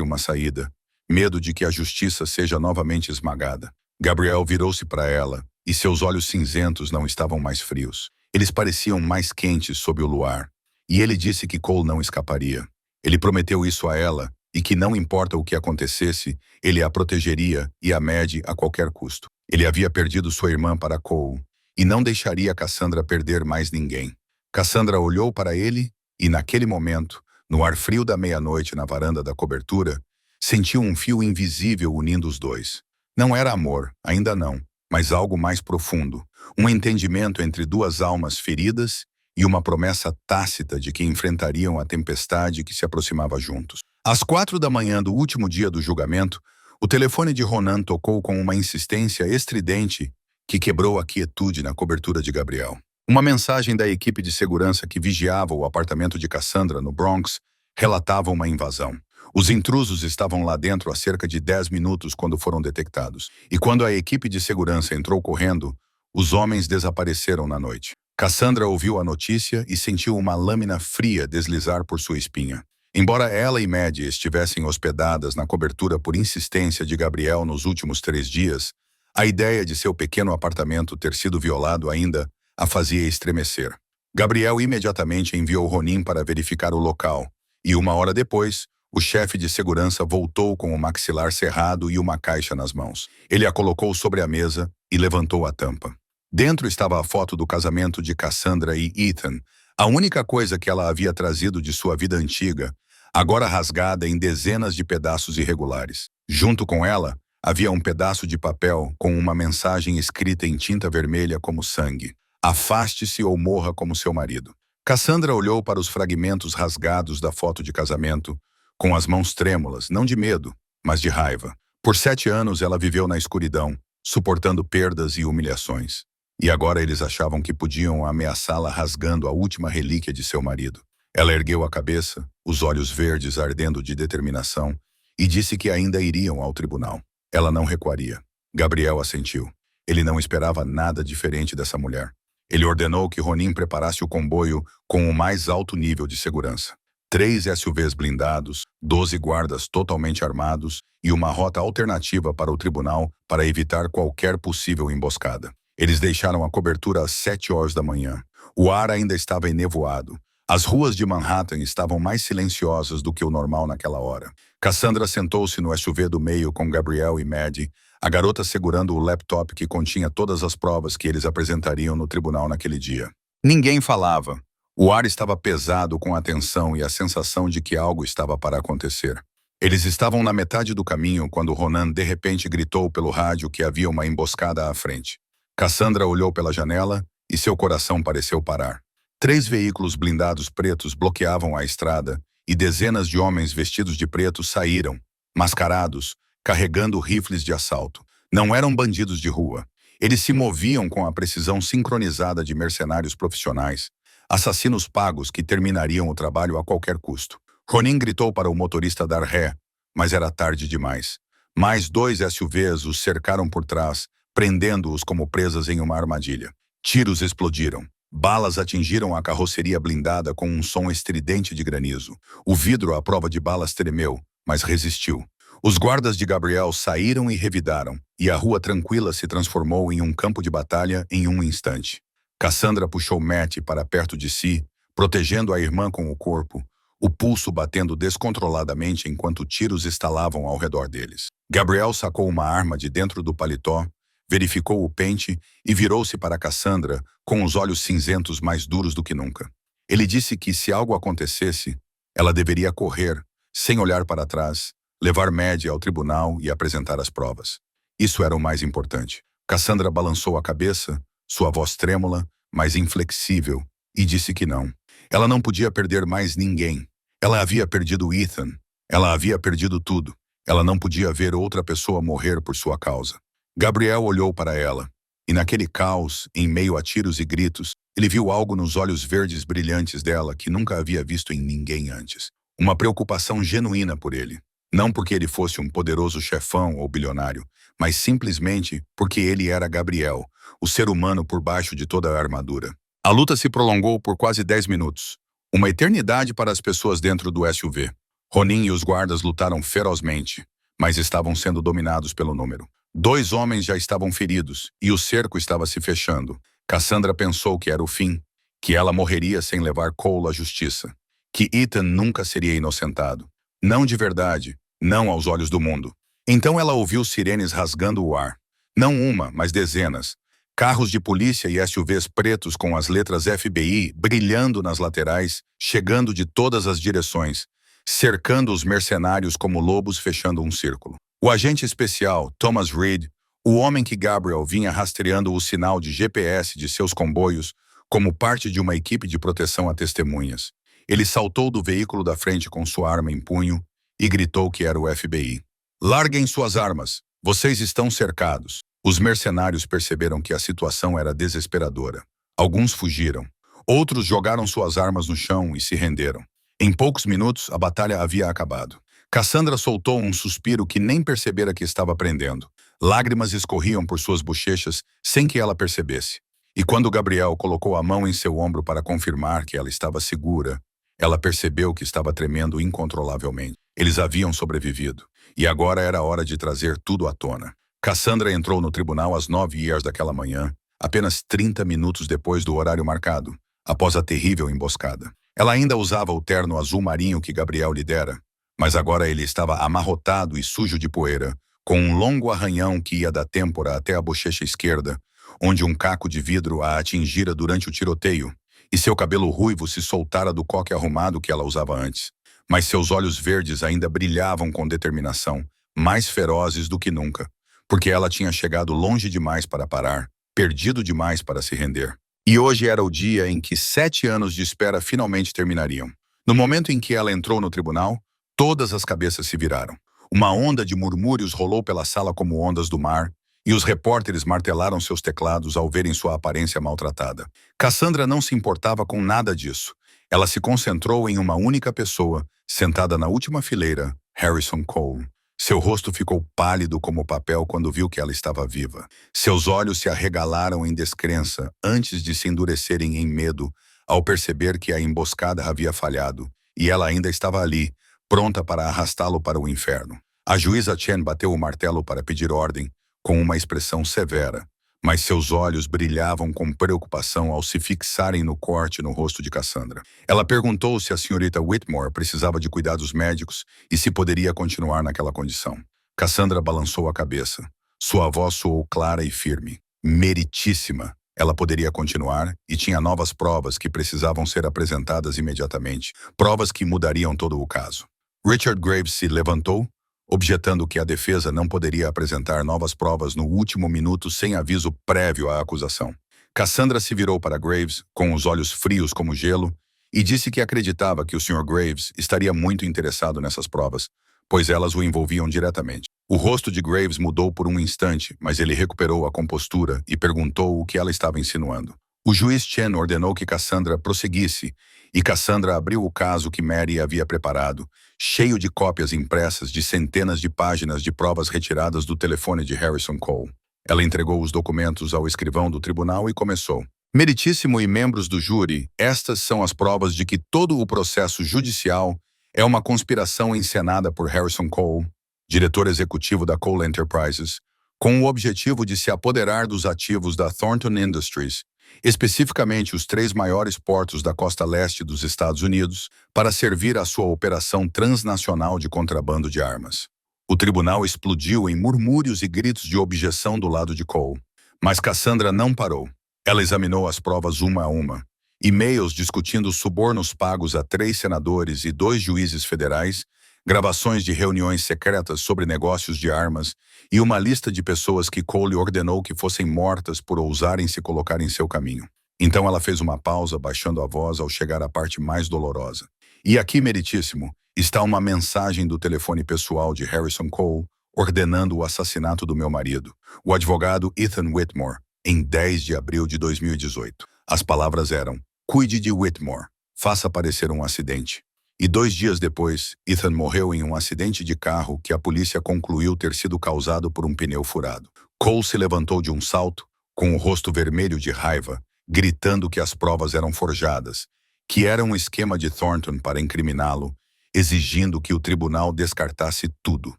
uma saída. Medo de que a justiça seja novamente esmagada. Gabriel virou-se para ela, e seus olhos cinzentos não estavam mais frios. Eles pareciam mais quentes sob o luar. E ele disse que Cole não escaparia. Ele prometeu isso a ela, e que não importa o que acontecesse, ele a protegeria e a Maddie a qualquer custo. Ele havia perdido sua irmã para Cole, e não deixaria Cassandra perder mais ninguém. Cassandra olhou para ele, e naquele momento, no ar frio da meia-noite na varanda da cobertura, sentiu um fio invisível unindo os dois. Não era amor, ainda não, mas algo mais profundo. Um entendimento entre duas almas feridas e uma promessa tácita de que enfrentariam a tempestade que se aproximava juntos. Às 4 da manhã do último dia do julgamento, o telefone de Ronan tocou com uma insistência estridente que quebrou a quietude na cobertura de Gabriel. Uma mensagem da equipe de segurança que vigiava o apartamento de Cassandra, no Bronx, relatava uma invasão. Os intrusos estavam lá dentro há cerca de 10 minutos quando foram detectados. E quando a equipe de segurança entrou correndo, os homens desapareceram na noite. Cassandra ouviu a notícia e sentiu uma lâmina fria deslizar por sua espinha. Embora ela e Maddie estivessem hospedadas na cobertura por insistência de Gabriel nos últimos 3 dias, a ideia de seu pequeno apartamento ter sido violado ainda a fazia estremecer. Gabriel imediatamente enviou Ronin para verificar o local, e 1 hora depois, o chefe de segurança voltou com o maxilar cerrado e uma caixa nas mãos. Ele a colocou sobre a mesa e levantou a tampa. Dentro estava a foto do casamento de Cassandra e Ethan, a única coisa que ela havia trazido de sua vida antiga, agora rasgada em dezenas de pedaços irregulares. Junto com ela, havia um pedaço de papel com uma mensagem escrita em tinta vermelha como sangue. Afaste-se ou morra como seu marido. Cassandra olhou para os fragmentos rasgados da foto de casamento, com as mãos trêmulas, não de medo, mas de raiva. Por 7 anos ela viveu na escuridão, suportando perdas e humilhações. E agora eles achavam que podiam ameaçá-la rasgando a última relíquia de seu marido. Ela ergueu a cabeça, os olhos verdes ardendo de determinação, e disse que ainda iriam ao tribunal. Ela não recuaria. Gabriel assentiu. Ele não esperava nada diferente dessa mulher. Ele ordenou que Ronin preparasse o comboio com o mais alto nível de segurança. 3 SUVs blindados, 12 guardas totalmente armados e uma rota alternativa para o tribunal para evitar qualquer possível emboscada. Eles deixaram a cobertura às 7 horas da manhã. O ar ainda estava enevoado. As ruas de Manhattan estavam mais silenciosas do que o normal naquela hora. Cassandra sentou-se no SUV do meio com Gabriel e Maddie, a garota segurando o laptop que continha todas as provas que eles apresentariam no tribunal naquele dia. Ninguém falava. O ar estava pesado com a tensão e a sensação de que algo estava para acontecer. Eles estavam na metade do caminho quando Ronan de repente gritou pelo rádio que havia uma emboscada à frente. Cassandra olhou pela janela e seu coração pareceu parar. 3 veículos blindados pretos bloqueavam a estrada e dezenas de homens vestidos de preto saíram, mascarados, carregando rifles de assalto. Não eram bandidos de rua. Eles se moviam com a precisão sincronizada de mercenários profissionais, assassinos pagos que terminariam o trabalho a qualquer custo. Ronin gritou para o motorista dar ré, mas era tarde demais. Mais 2 SUVs os cercaram por trás, prendendo-os como presas em uma armadilha. Tiros explodiram. Balas atingiram a carroceria blindada com um som estridente de granizo. O vidro à prova de balas tremeu, mas resistiu. Os guardas de Gabriel saíram e revidaram, e a rua tranquila se transformou em um campo de batalha em um instante. Cassandra puxou Matt para perto de si, protegendo a irmã com o corpo, o pulso batendo descontroladamente enquanto tiros estalavam ao redor deles. Gabriel sacou uma arma de dentro do paletó, verificou o pente e virou-se para Cassandra com os olhos cinzentos mais duros do que nunca. Ele disse que se algo acontecesse, ela deveria correr, sem olhar para trás, levar Maddie ao tribunal e apresentar as provas. Isso era o mais importante. Cassandra balançou a cabeça, sua voz trêmula, mas inflexível, e disse que não. Ela não podia perder mais ninguém. Ela havia perdido Ethan, Ela havia perdido tudo. Ela não podia ver outra pessoa morrer por sua causa. Gabriel olhou para ela, e naquele caos, em meio a tiros e gritos, ele viu algo nos olhos verdes brilhantes dela que nunca havia visto em ninguém antes. Uma preocupação genuína por ele. Não porque ele fosse um poderoso chefão ou bilionário, mas simplesmente porque ele era Gabriel, o ser humano por baixo de toda a armadura. A luta se prolongou por quase 10 minutos. Uma eternidade para as pessoas dentro do SUV. Ronin e os guardas lutaram ferozmente, mas estavam sendo dominados pelo número. 2 homens já estavam feridos, e o cerco estava se fechando. Cassandra pensou que era o fim, que ela morreria sem levar Cole à justiça, que Ethan nunca seria inocentado. Não de verdade, não aos olhos do mundo. Então ela ouviu sirenes rasgando o ar. Não uma, mas dezenas. Carros de polícia e SUVs pretos com as letras FBI brilhando nas laterais, chegando de todas as direções, cercando os mercenários como lobos fechando um círculo. O agente especial, Thomas Reed, o homem que Gabriel vinha rastreando o sinal de GPS de seus comboios como parte de uma equipe de proteção a testemunhas. Ele saltou do veículo da frente com sua arma em punho e gritou que era o FBI. Larguem suas armas, vocês estão cercados. Os mercenários perceberam que a situação era desesperadora. Alguns fugiram. Outros jogaram suas armas no chão e se renderam. Em poucos minutos, a batalha havia acabado. Cassandra soltou um suspiro que nem percebera que estava prendendo. Lágrimas escorriam por suas bochechas sem que ela percebesse. E quando Gabriel colocou a mão em seu ombro para confirmar que ela estava segura, ela percebeu que estava tremendo incontrolavelmente. Eles haviam sobrevivido. E agora era hora de trazer tudo à tona. Cassandra entrou no tribunal às 9h daquela manhã, apenas 30 minutos depois do horário marcado, após a terrível emboscada. Ela ainda usava o terno azul marinho que Gabriel lhe dera, mas agora ele estava amarrotado e sujo de poeira, com um longo arranhão que ia da têmpora até a bochecha esquerda, onde um caco de vidro a atingira durante o tiroteio, e seu cabelo ruivo se soltara do coque arrumado que ela usava antes. Mas seus olhos verdes ainda brilhavam com determinação, mais ferozes do que nunca, porque ela tinha chegado longe demais para parar, perdido demais para se render. E hoje era o dia em que 7 anos de espera finalmente terminariam. No momento em que ela entrou no tribunal, todas as cabeças se viraram. Uma onda de murmúrios rolou pela sala como ondas do mar, e os repórteres martelaram seus teclados ao verem sua aparência maltratada. Cassandra não se importava com nada disso. Ela se concentrou em uma única pessoa, sentada na última fileira, Harrison Cole. Seu rosto ficou pálido como papel quando viu que ela estava viva. Seus olhos se arregalaram em descrença antes de se endurecerem em medo ao perceber que a emboscada havia falhado, e ela ainda estava ali, pronta para arrastá-lo para o inferno. A juíza Chen bateu o martelo para pedir ordem, com uma expressão severa, mas seus olhos brilhavam com preocupação ao se fixarem no corte no rosto de Cassandra. Ela perguntou se a senhorita Whitmore precisava de cuidados médicos e se poderia continuar naquela condição. Cassandra balançou a cabeça. Sua voz soou clara e firme. Meritíssima. Ela poderia continuar e tinha novas provas que precisavam ser apresentadas imediatamente. Provas que mudariam todo o caso. Richard Graves se levantou, objetando que a defesa não poderia apresentar novas provas no último minuto sem aviso prévio à acusação. Cassandra se virou para Graves, com os olhos frios como gelo, e disse que acreditava que o Sr. Graves estaria muito interessado nessas provas, pois elas o envolviam diretamente. O rosto de Graves mudou por um instante, mas ele recuperou a compostura e perguntou o que ela estava insinuando. O juiz Chen ordenou que Cassandra prosseguisse, e Cassandra abriu o caso que Mary havia preparado, cheio de cópias impressas de centenas de páginas de provas retiradas do telefone de Harrison Cole. Ela entregou os documentos ao escrivão do tribunal e começou. Meritíssimo e membros do júri, estas são as provas de que todo o processo judicial é uma conspiração encenada por Harrison Cole, diretor executivo da Cole Enterprises, com o objetivo de se apoderar dos ativos da Thornton Industries, especificamente os 3 maiores portos da costa leste dos Estados Unidos, para servir à sua operação transnacional de contrabando de armas. O tribunal explodiu em murmúrios e gritos de objeção do lado de Cole. Mas Cassandra não parou. Ela examinou as provas uma a uma. E-mails discutindo subornos pagos a 3 senadores e 2 juízes federais, gravações de reuniões secretas sobre negócios de armas e uma lista de pessoas que Cole ordenou que fossem mortas por ousarem se colocar em seu caminho. Então ela fez uma pausa, baixando a voz ao chegar à parte mais dolorosa. E aqui, meritíssimo, Está uma mensagem do telefone pessoal de Harrison Cole ordenando o assassinato do meu marido, o advogado Ethan Whitmore, em 10 de abril de 2018. As palavras eram: cuide de Whitmore, faça parecer um acidente. E 2 dias depois, Ethan morreu em um acidente de carro que a polícia concluiu ter sido causado por um pneu furado. Cole se levantou de um salto, com o rosto vermelho de raiva, gritando que as provas eram forjadas, que era um esquema de Thornton para incriminá-lo, exigindo que o tribunal descartasse tudo.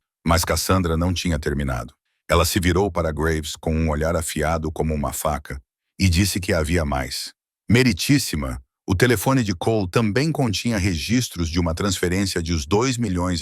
Mas Cassandra não tinha terminado. Ela se virou para Graves com um olhar afiado como uma faca e disse que havia mais. Meritíssima, o telefone de Cole também continha registros de uma transferência de $2 milhões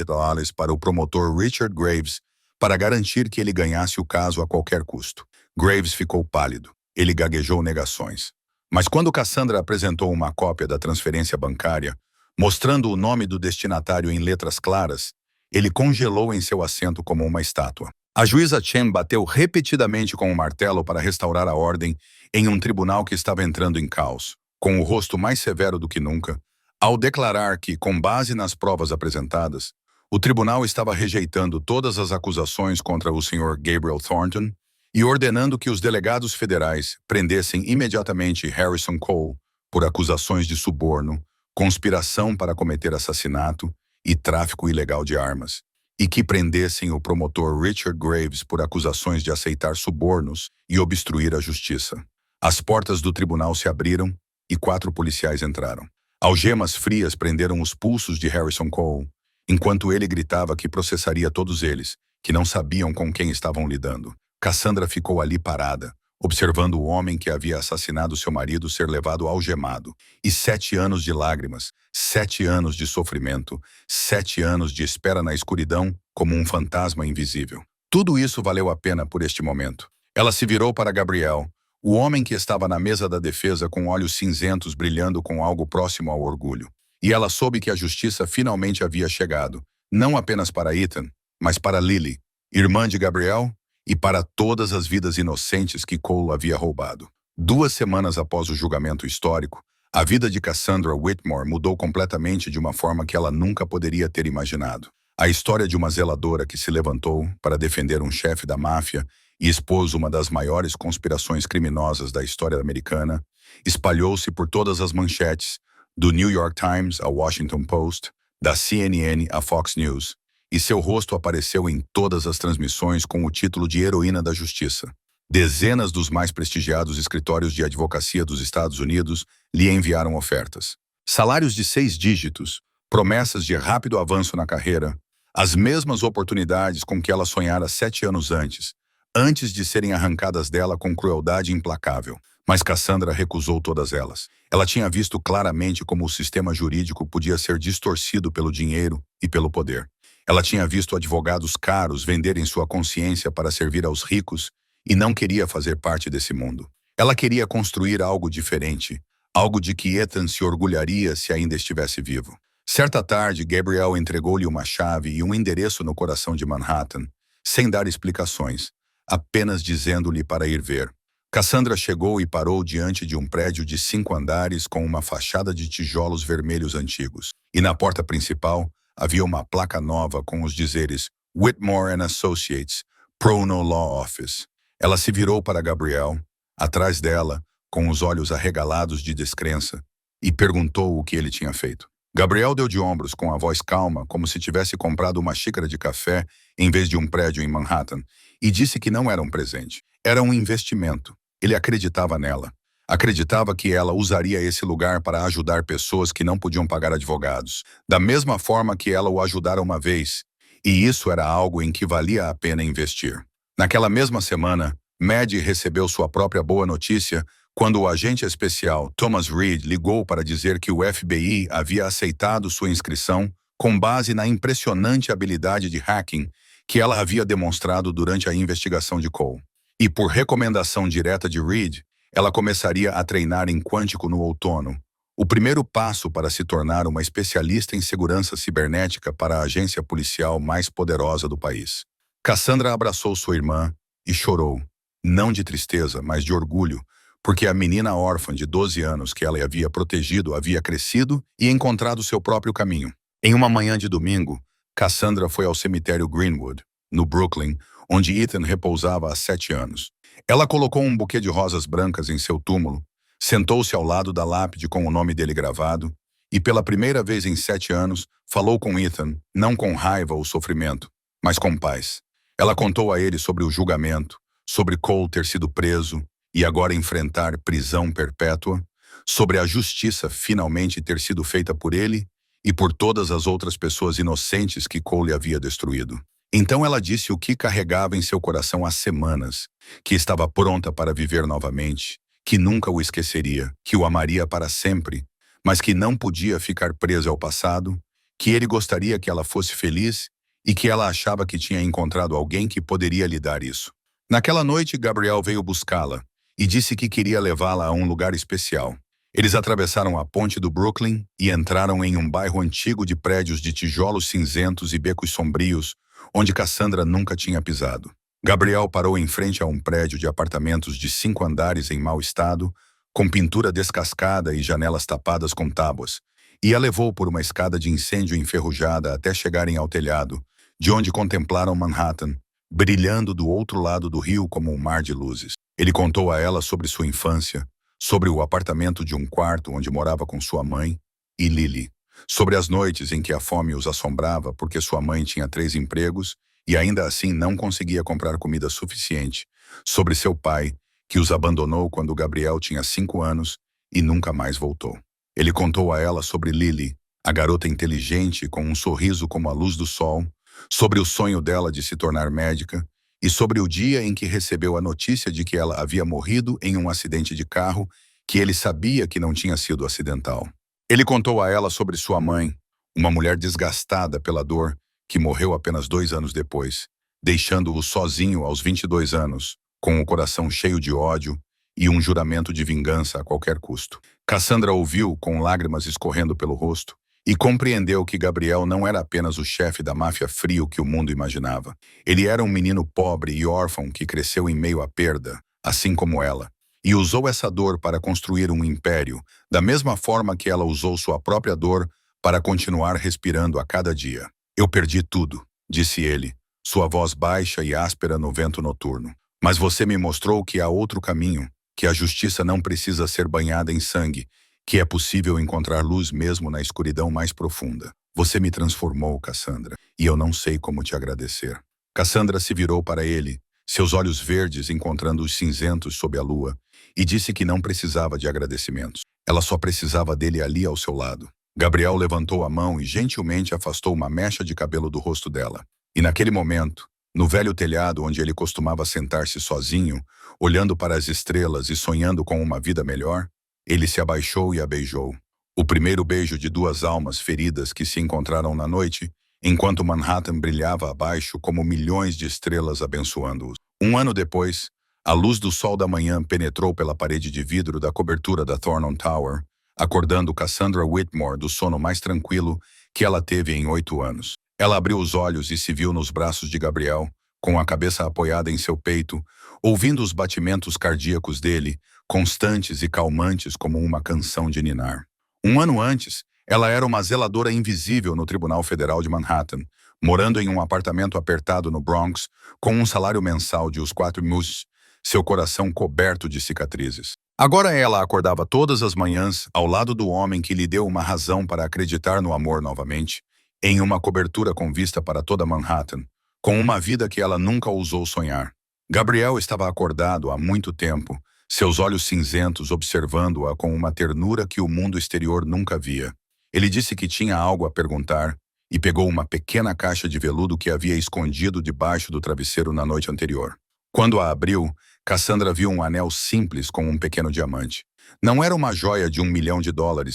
para o promotor Richard Graves para garantir que ele ganhasse o caso a qualquer custo. Graves ficou pálido. Ele gaguejou negações. Mas quando Cassandra apresentou uma cópia da transferência bancária, mostrando o nome do destinatário em letras claras, ele congelou em seu assento como uma estátua. A juíza Chen bateu repetidamente com o martelo para restaurar a ordem em um tribunal que estava entrando em caos, com o rosto mais severo do que nunca, ao declarar que, com base nas provas apresentadas, o tribunal estava rejeitando todas as acusações contra o Sr. Gabriel Thornton e ordenando que os delegados federais prendessem imediatamente Harrison Cole por acusações de suborno, conspiração para cometer assassinato e tráfico ilegal de armas, e que prendessem o promotor Richard Graves por acusações de aceitar subornos e obstruir a justiça. As portas do tribunal se abriram e 4 policiais entraram. Algemas frias prenderam os pulsos de Harrison Cole, enquanto ele gritava que processaria todos eles, que não sabiam com quem estavam lidando. Cassandra ficou ali parada, observando o homem que havia assassinado seu marido ser levado algemado. E 7 anos de lágrimas, 7 anos de sofrimento, 7 anos de espera na escuridão como um fantasma invisível. Tudo isso valeu a pena por este momento. Ela se virou para Gabriel, o homem que estava na mesa da defesa com olhos cinzentos brilhando com algo próximo ao orgulho. E ela soube que a justiça finalmente havia chegado, não apenas para Ethan, mas para Lily, irmã de Gabriel, e para todas as vidas inocentes que Cole havia roubado. 2 semanas após o julgamento histórico, a vida de Cassandra Whitmore mudou completamente de uma forma que ela nunca poderia ter imaginado. A história de uma zeladora que se levantou para defender um chefe da máfia e expôs uma das maiores conspirações criminosas da história americana espalhou-se por todas as manchetes, do New York Times ao Washington Post, da CNN à Fox News, e seu rosto apareceu em todas as transmissões com o título de Heroína da Justiça. Dezenas dos mais prestigiados escritórios de advocacia dos Estados Unidos lhe enviaram ofertas. Salários de 6 dígitos, promessas de rápido avanço na carreira, as mesmas oportunidades com que ela sonhara 7 anos antes de serem arrancadas dela com crueldade implacável. Mas Cassandra recusou todas elas. Ela tinha visto claramente como o sistema jurídico podia ser distorcido pelo dinheiro e pelo poder. Ela tinha visto advogados caros venderem sua consciência para servir aos ricos e não queria fazer parte desse mundo. Ela queria construir algo diferente, algo de que Ethan se orgulharia se ainda estivesse vivo. Certa tarde, Gabriel entregou-lhe uma chave e um endereço no coração de Manhattan, sem dar explicações, apenas dizendo-lhe para ir ver. Cassandra chegou e parou diante de um prédio de 5 andares com uma fachada de tijolos vermelhos antigos. E na porta principal, havia uma placa nova com os dizeres Whitmore and Associates, Prono Law Office. Ela se virou para Gabriel, atrás dela, com os olhos arregalados de descrença, e perguntou o que ele tinha feito. Gabriel deu de ombros com a voz calma, como se tivesse comprado uma xícara de café em vez de um prédio em Manhattan, e disse que não era um presente, era um investimento. Ele acreditava nela. Acreditava que ela usaria esse lugar para ajudar pessoas que não podiam pagar advogados, da mesma forma que ela o ajudara uma vez, e isso era algo em que valia a pena investir. Naquela mesma semana, Maddie recebeu sua própria boa notícia quando o agente especial Thomas Reed ligou para dizer que o FBI havia aceitado sua inscrição com base na impressionante habilidade de hacking que ela havia demonstrado durante a investigação de Cole. E por recomendação direta de Reed, ela começaria a treinar em quântico no outono, o primeiro passo para se tornar uma especialista em segurança cibernética para a agência policial mais poderosa do país. Cassandra abraçou sua irmã e chorou, não de tristeza, mas de orgulho, porque a menina órfã de 12 anos que ela havia protegido havia crescido e encontrado seu próprio caminho. Em uma manhã de domingo, Cassandra foi ao cemitério Greenwood, no Brooklyn, onde Ethan repousava há 7 anos. Ela colocou um buquê de rosas brancas em seu túmulo, sentou-se ao lado da lápide com o nome dele gravado e, pela primeira vez em 7 anos, falou com Ethan, não com raiva ou sofrimento, mas com paz. Ela contou a ele sobre o julgamento, sobre Cole ter sido preso e agora enfrentar prisão perpétua, sobre a justiça finalmente ter sido feita por ele e por todas as outras pessoas inocentes que Cole havia destruído. Então ela disse o que carregava em seu coração há semanas, que estava pronta para viver novamente, que nunca o esqueceria, que o amaria para sempre, mas que não podia ficar presa ao passado, que ele gostaria que ela fosse feliz e que ela achava que tinha encontrado alguém que poderia lhe dar isso. Naquela noite, Gabriel veio buscá-la e disse que queria levá-la a um lugar especial. Eles atravessaram a ponte do Brooklyn e entraram em um bairro antigo de prédios de tijolos cinzentos e becos sombrios, onde Cassandra nunca tinha pisado. Gabriel parou em frente a um prédio de apartamentos de 5 andares em mau estado, com pintura descascada e janelas tapadas com tábuas, e a levou por uma escada de incêndio enferrujada até chegarem ao telhado, de onde contemplaram Manhattan, brilhando do outro lado do rio como um mar de luzes. Ele contou a ela sobre sua infância, sobre o apartamento de um quarto onde morava com sua mãe e Lily, sobre as noites em que a fome os assombrava porque sua mãe tinha 3 empregos e ainda assim não conseguia comprar comida suficiente, sobre seu pai, que os abandonou quando Gabriel tinha 5 anos e nunca mais voltou. Ele contou a ela sobre Lily, a garota inteligente com um sorriso como a luz do sol, sobre o sonho dela de se tornar médica e sobre o dia em que recebeu a notícia de que ela havia morrido em um acidente de carro que ele sabia que não tinha sido acidental. Ele contou a ela sobre sua mãe, uma mulher desgastada pela dor, que morreu apenas 2 anos depois, deixando-o sozinho aos 22 anos, com o coração cheio de ódio e um juramento de vingança a qualquer custo. Cassandra ouviu, com lágrimas escorrendo pelo rosto, e compreendeu que Gabriel não era apenas o chefe da máfia frio que o mundo imaginava. Ele era um menino pobre e órfão que cresceu em meio à perda, assim como ela, e usou essa dor para construir um império, da mesma forma que ela usou sua própria dor para continuar respirando a cada dia. Eu perdi tudo, disse ele, sua voz baixa e áspera no vento noturno. Mas você me mostrou que há outro caminho, que a justiça não precisa ser banhada em sangue, que é possível encontrar luz mesmo na escuridão mais profunda. Você me transformou, Cassandra, e eu não sei como te agradecer. Cassandra se virou para ele, seus olhos verdes encontrando os cinzentos sob a lua, e disse que não precisava de agradecimentos. Ela só precisava dele ali ao seu lado. Gabriel levantou a mão e gentilmente afastou uma mecha de cabelo do rosto dela. E naquele momento, no velho telhado onde ele costumava sentar-se sozinho, olhando para as estrelas e sonhando com uma vida melhor, ele se abaixou e a beijou. O primeiro beijo de 2 almas feridas que se encontraram na noite, enquanto Manhattan brilhava abaixo como milhões de estrelas abençoando-os. 1 ano depois, a luz do sol da manhã penetrou pela parede de vidro da cobertura da Thornton Tower, acordando Cassandra Whitmore do sono mais tranquilo que ela teve em 8 anos. Ela abriu os olhos e se viu nos braços de Gabriel, com a cabeça apoiada em seu peito, ouvindo os batimentos cardíacos dele, constantes e calmantes como uma canção de ninar. 1 ano antes, ela era uma zeladora invisível no Tribunal Federal de Manhattan, morando em um apartamento apertado no Bronx, com um salário mensal de uns 4 mus, seu coração coberto de cicatrizes. Agora ela acordava todas as manhãs ao lado do homem que lhe deu uma razão para acreditar no amor novamente, em uma cobertura com vista para toda Manhattan, com uma vida que ela nunca ousou sonhar. Gabriel estava acordado há muito tempo, seus olhos cinzentos observando-a com uma ternura que o mundo exterior nunca via. Ele disse que tinha algo a perguntar e pegou uma pequena caixa de veludo que havia escondido debaixo do travesseiro na noite anterior. Quando a abriu, Cassandra viu um anel simples com um pequeno diamante. Não era uma joia de $1 milhão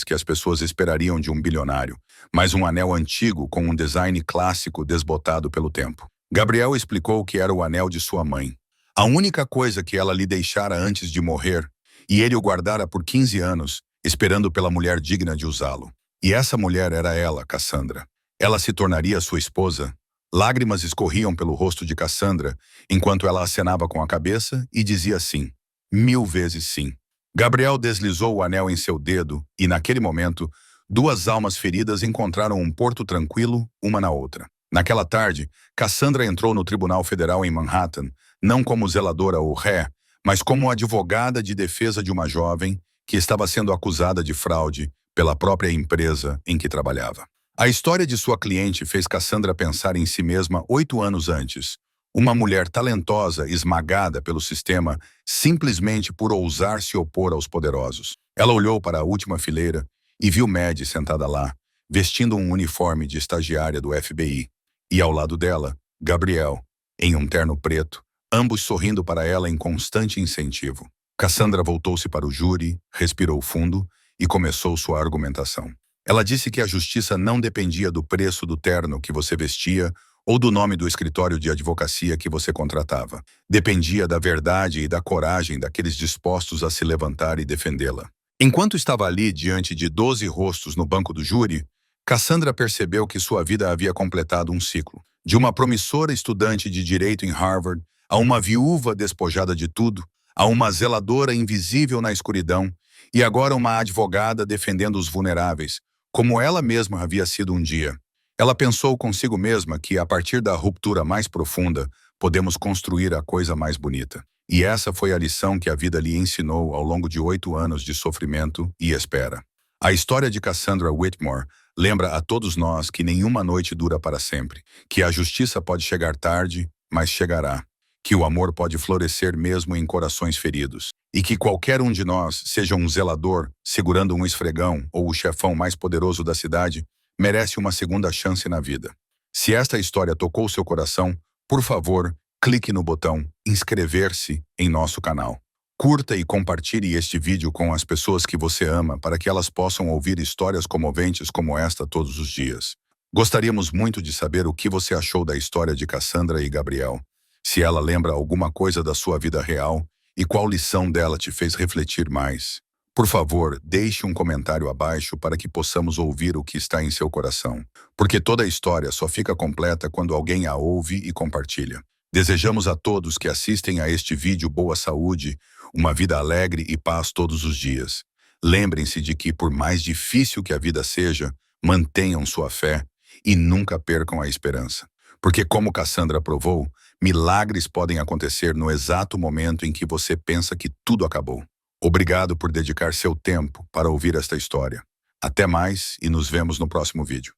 que as pessoas esperariam de um bilionário, mas um anel antigo com um design clássico desbotado pelo tempo. Gabriel explicou que era o anel de sua mãe. A única coisa que ela lhe deixara antes de morrer, e ele o guardara por 15 anos, esperando pela mulher digna de usá-lo. E essa mulher era ela, Cassandra. Ela se tornaria sua esposa. Lágrimas escorriam pelo rosto de Cassandra, enquanto ela acenava com a cabeça e dizia sim. 1000 vezes sim. Gabriel deslizou o anel em seu dedo e, naquele momento, Duas almas feridas encontraram um porto tranquilo, uma na outra. Naquela tarde, Cassandra entrou no Tribunal Federal em Manhattan, não como zeladora ou ré, mas como advogada de defesa de uma jovem que estava sendo acusada de fraude pela própria empresa em que trabalhava. A história de sua cliente fez Cassandra pensar em si mesma 8 anos antes. Uma mulher talentosa esmagada pelo sistema simplesmente por ousar se opor aos poderosos. Ela olhou para a última fileira e viu Maddie sentada lá, vestindo um uniforme de estagiária do FBI. E ao lado dela, Gabriel, em um terno preto, ambos sorrindo para ela em constante incentivo. Cassandra voltou-se para o júri, respirou fundo e começou sua argumentação. Ela disse que a justiça não dependia do preço do terno que você vestia ou do nome do escritório de advocacia que você contratava. Dependia da verdade e da coragem daqueles dispostos a se levantar e defendê-la. Enquanto estava ali diante de 12 rostos no banco do júri, Cassandra percebeu que sua vida havia completado um ciclo. De uma promissora estudante de direito em Harvard, a uma viúva despojada de tudo, a uma zeladora invisível na escuridão, e agora uma advogada defendendo os vulneráveis, como ela mesma havia sido um dia. Ela pensou consigo mesma que, a partir da ruptura mais profunda, podemos construir a coisa mais bonita. E essa foi a lição que a vida lhe ensinou ao longo de 8 anos de sofrimento e espera. A história de Cassandra Whitmore lembra a todos nós que nenhuma noite dura para sempre, que a justiça pode chegar tarde, mas chegará, que o amor pode florescer mesmo em corações feridos, e que qualquer um de nós, seja um zelador, segurando um esfregão ou o chefão mais poderoso da cidade, merece uma segunda chance na vida. Se esta história tocou seu coração, por favor, clique no botão inscrever-se em nosso canal. Curta e compartilhe este vídeo com as pessoas que você ama para que elas possam ouvir histórias comoventes como esta todos os dias. Gostaríamos muito de saber o que você achou da história de Cassandra e Gabriel, se ela lembra alguma coisa da sua vida real e qual lição dela te fez refletir mais. Por favor, deixe um comentário abaixo para que possamos ouvir o que está em seu coração, porque toda história só fica completa quando alguém a ouve e compartilha. Desejamos a todos que assistem a este vídeo boa saúde, uma vida alegre e paz todos os dias. Lembrem-se de que, por mais difícil que a vida seja, mantenham sua fé e nunca percam a esperança. Porque, como Cassandra provou, milagres podem acontecer no exato momento em que você pensa que tudo acabou. Obrigado por dedicar seu tempo para ouvir esta história. Até mais e nos vemos no próximo vídeo.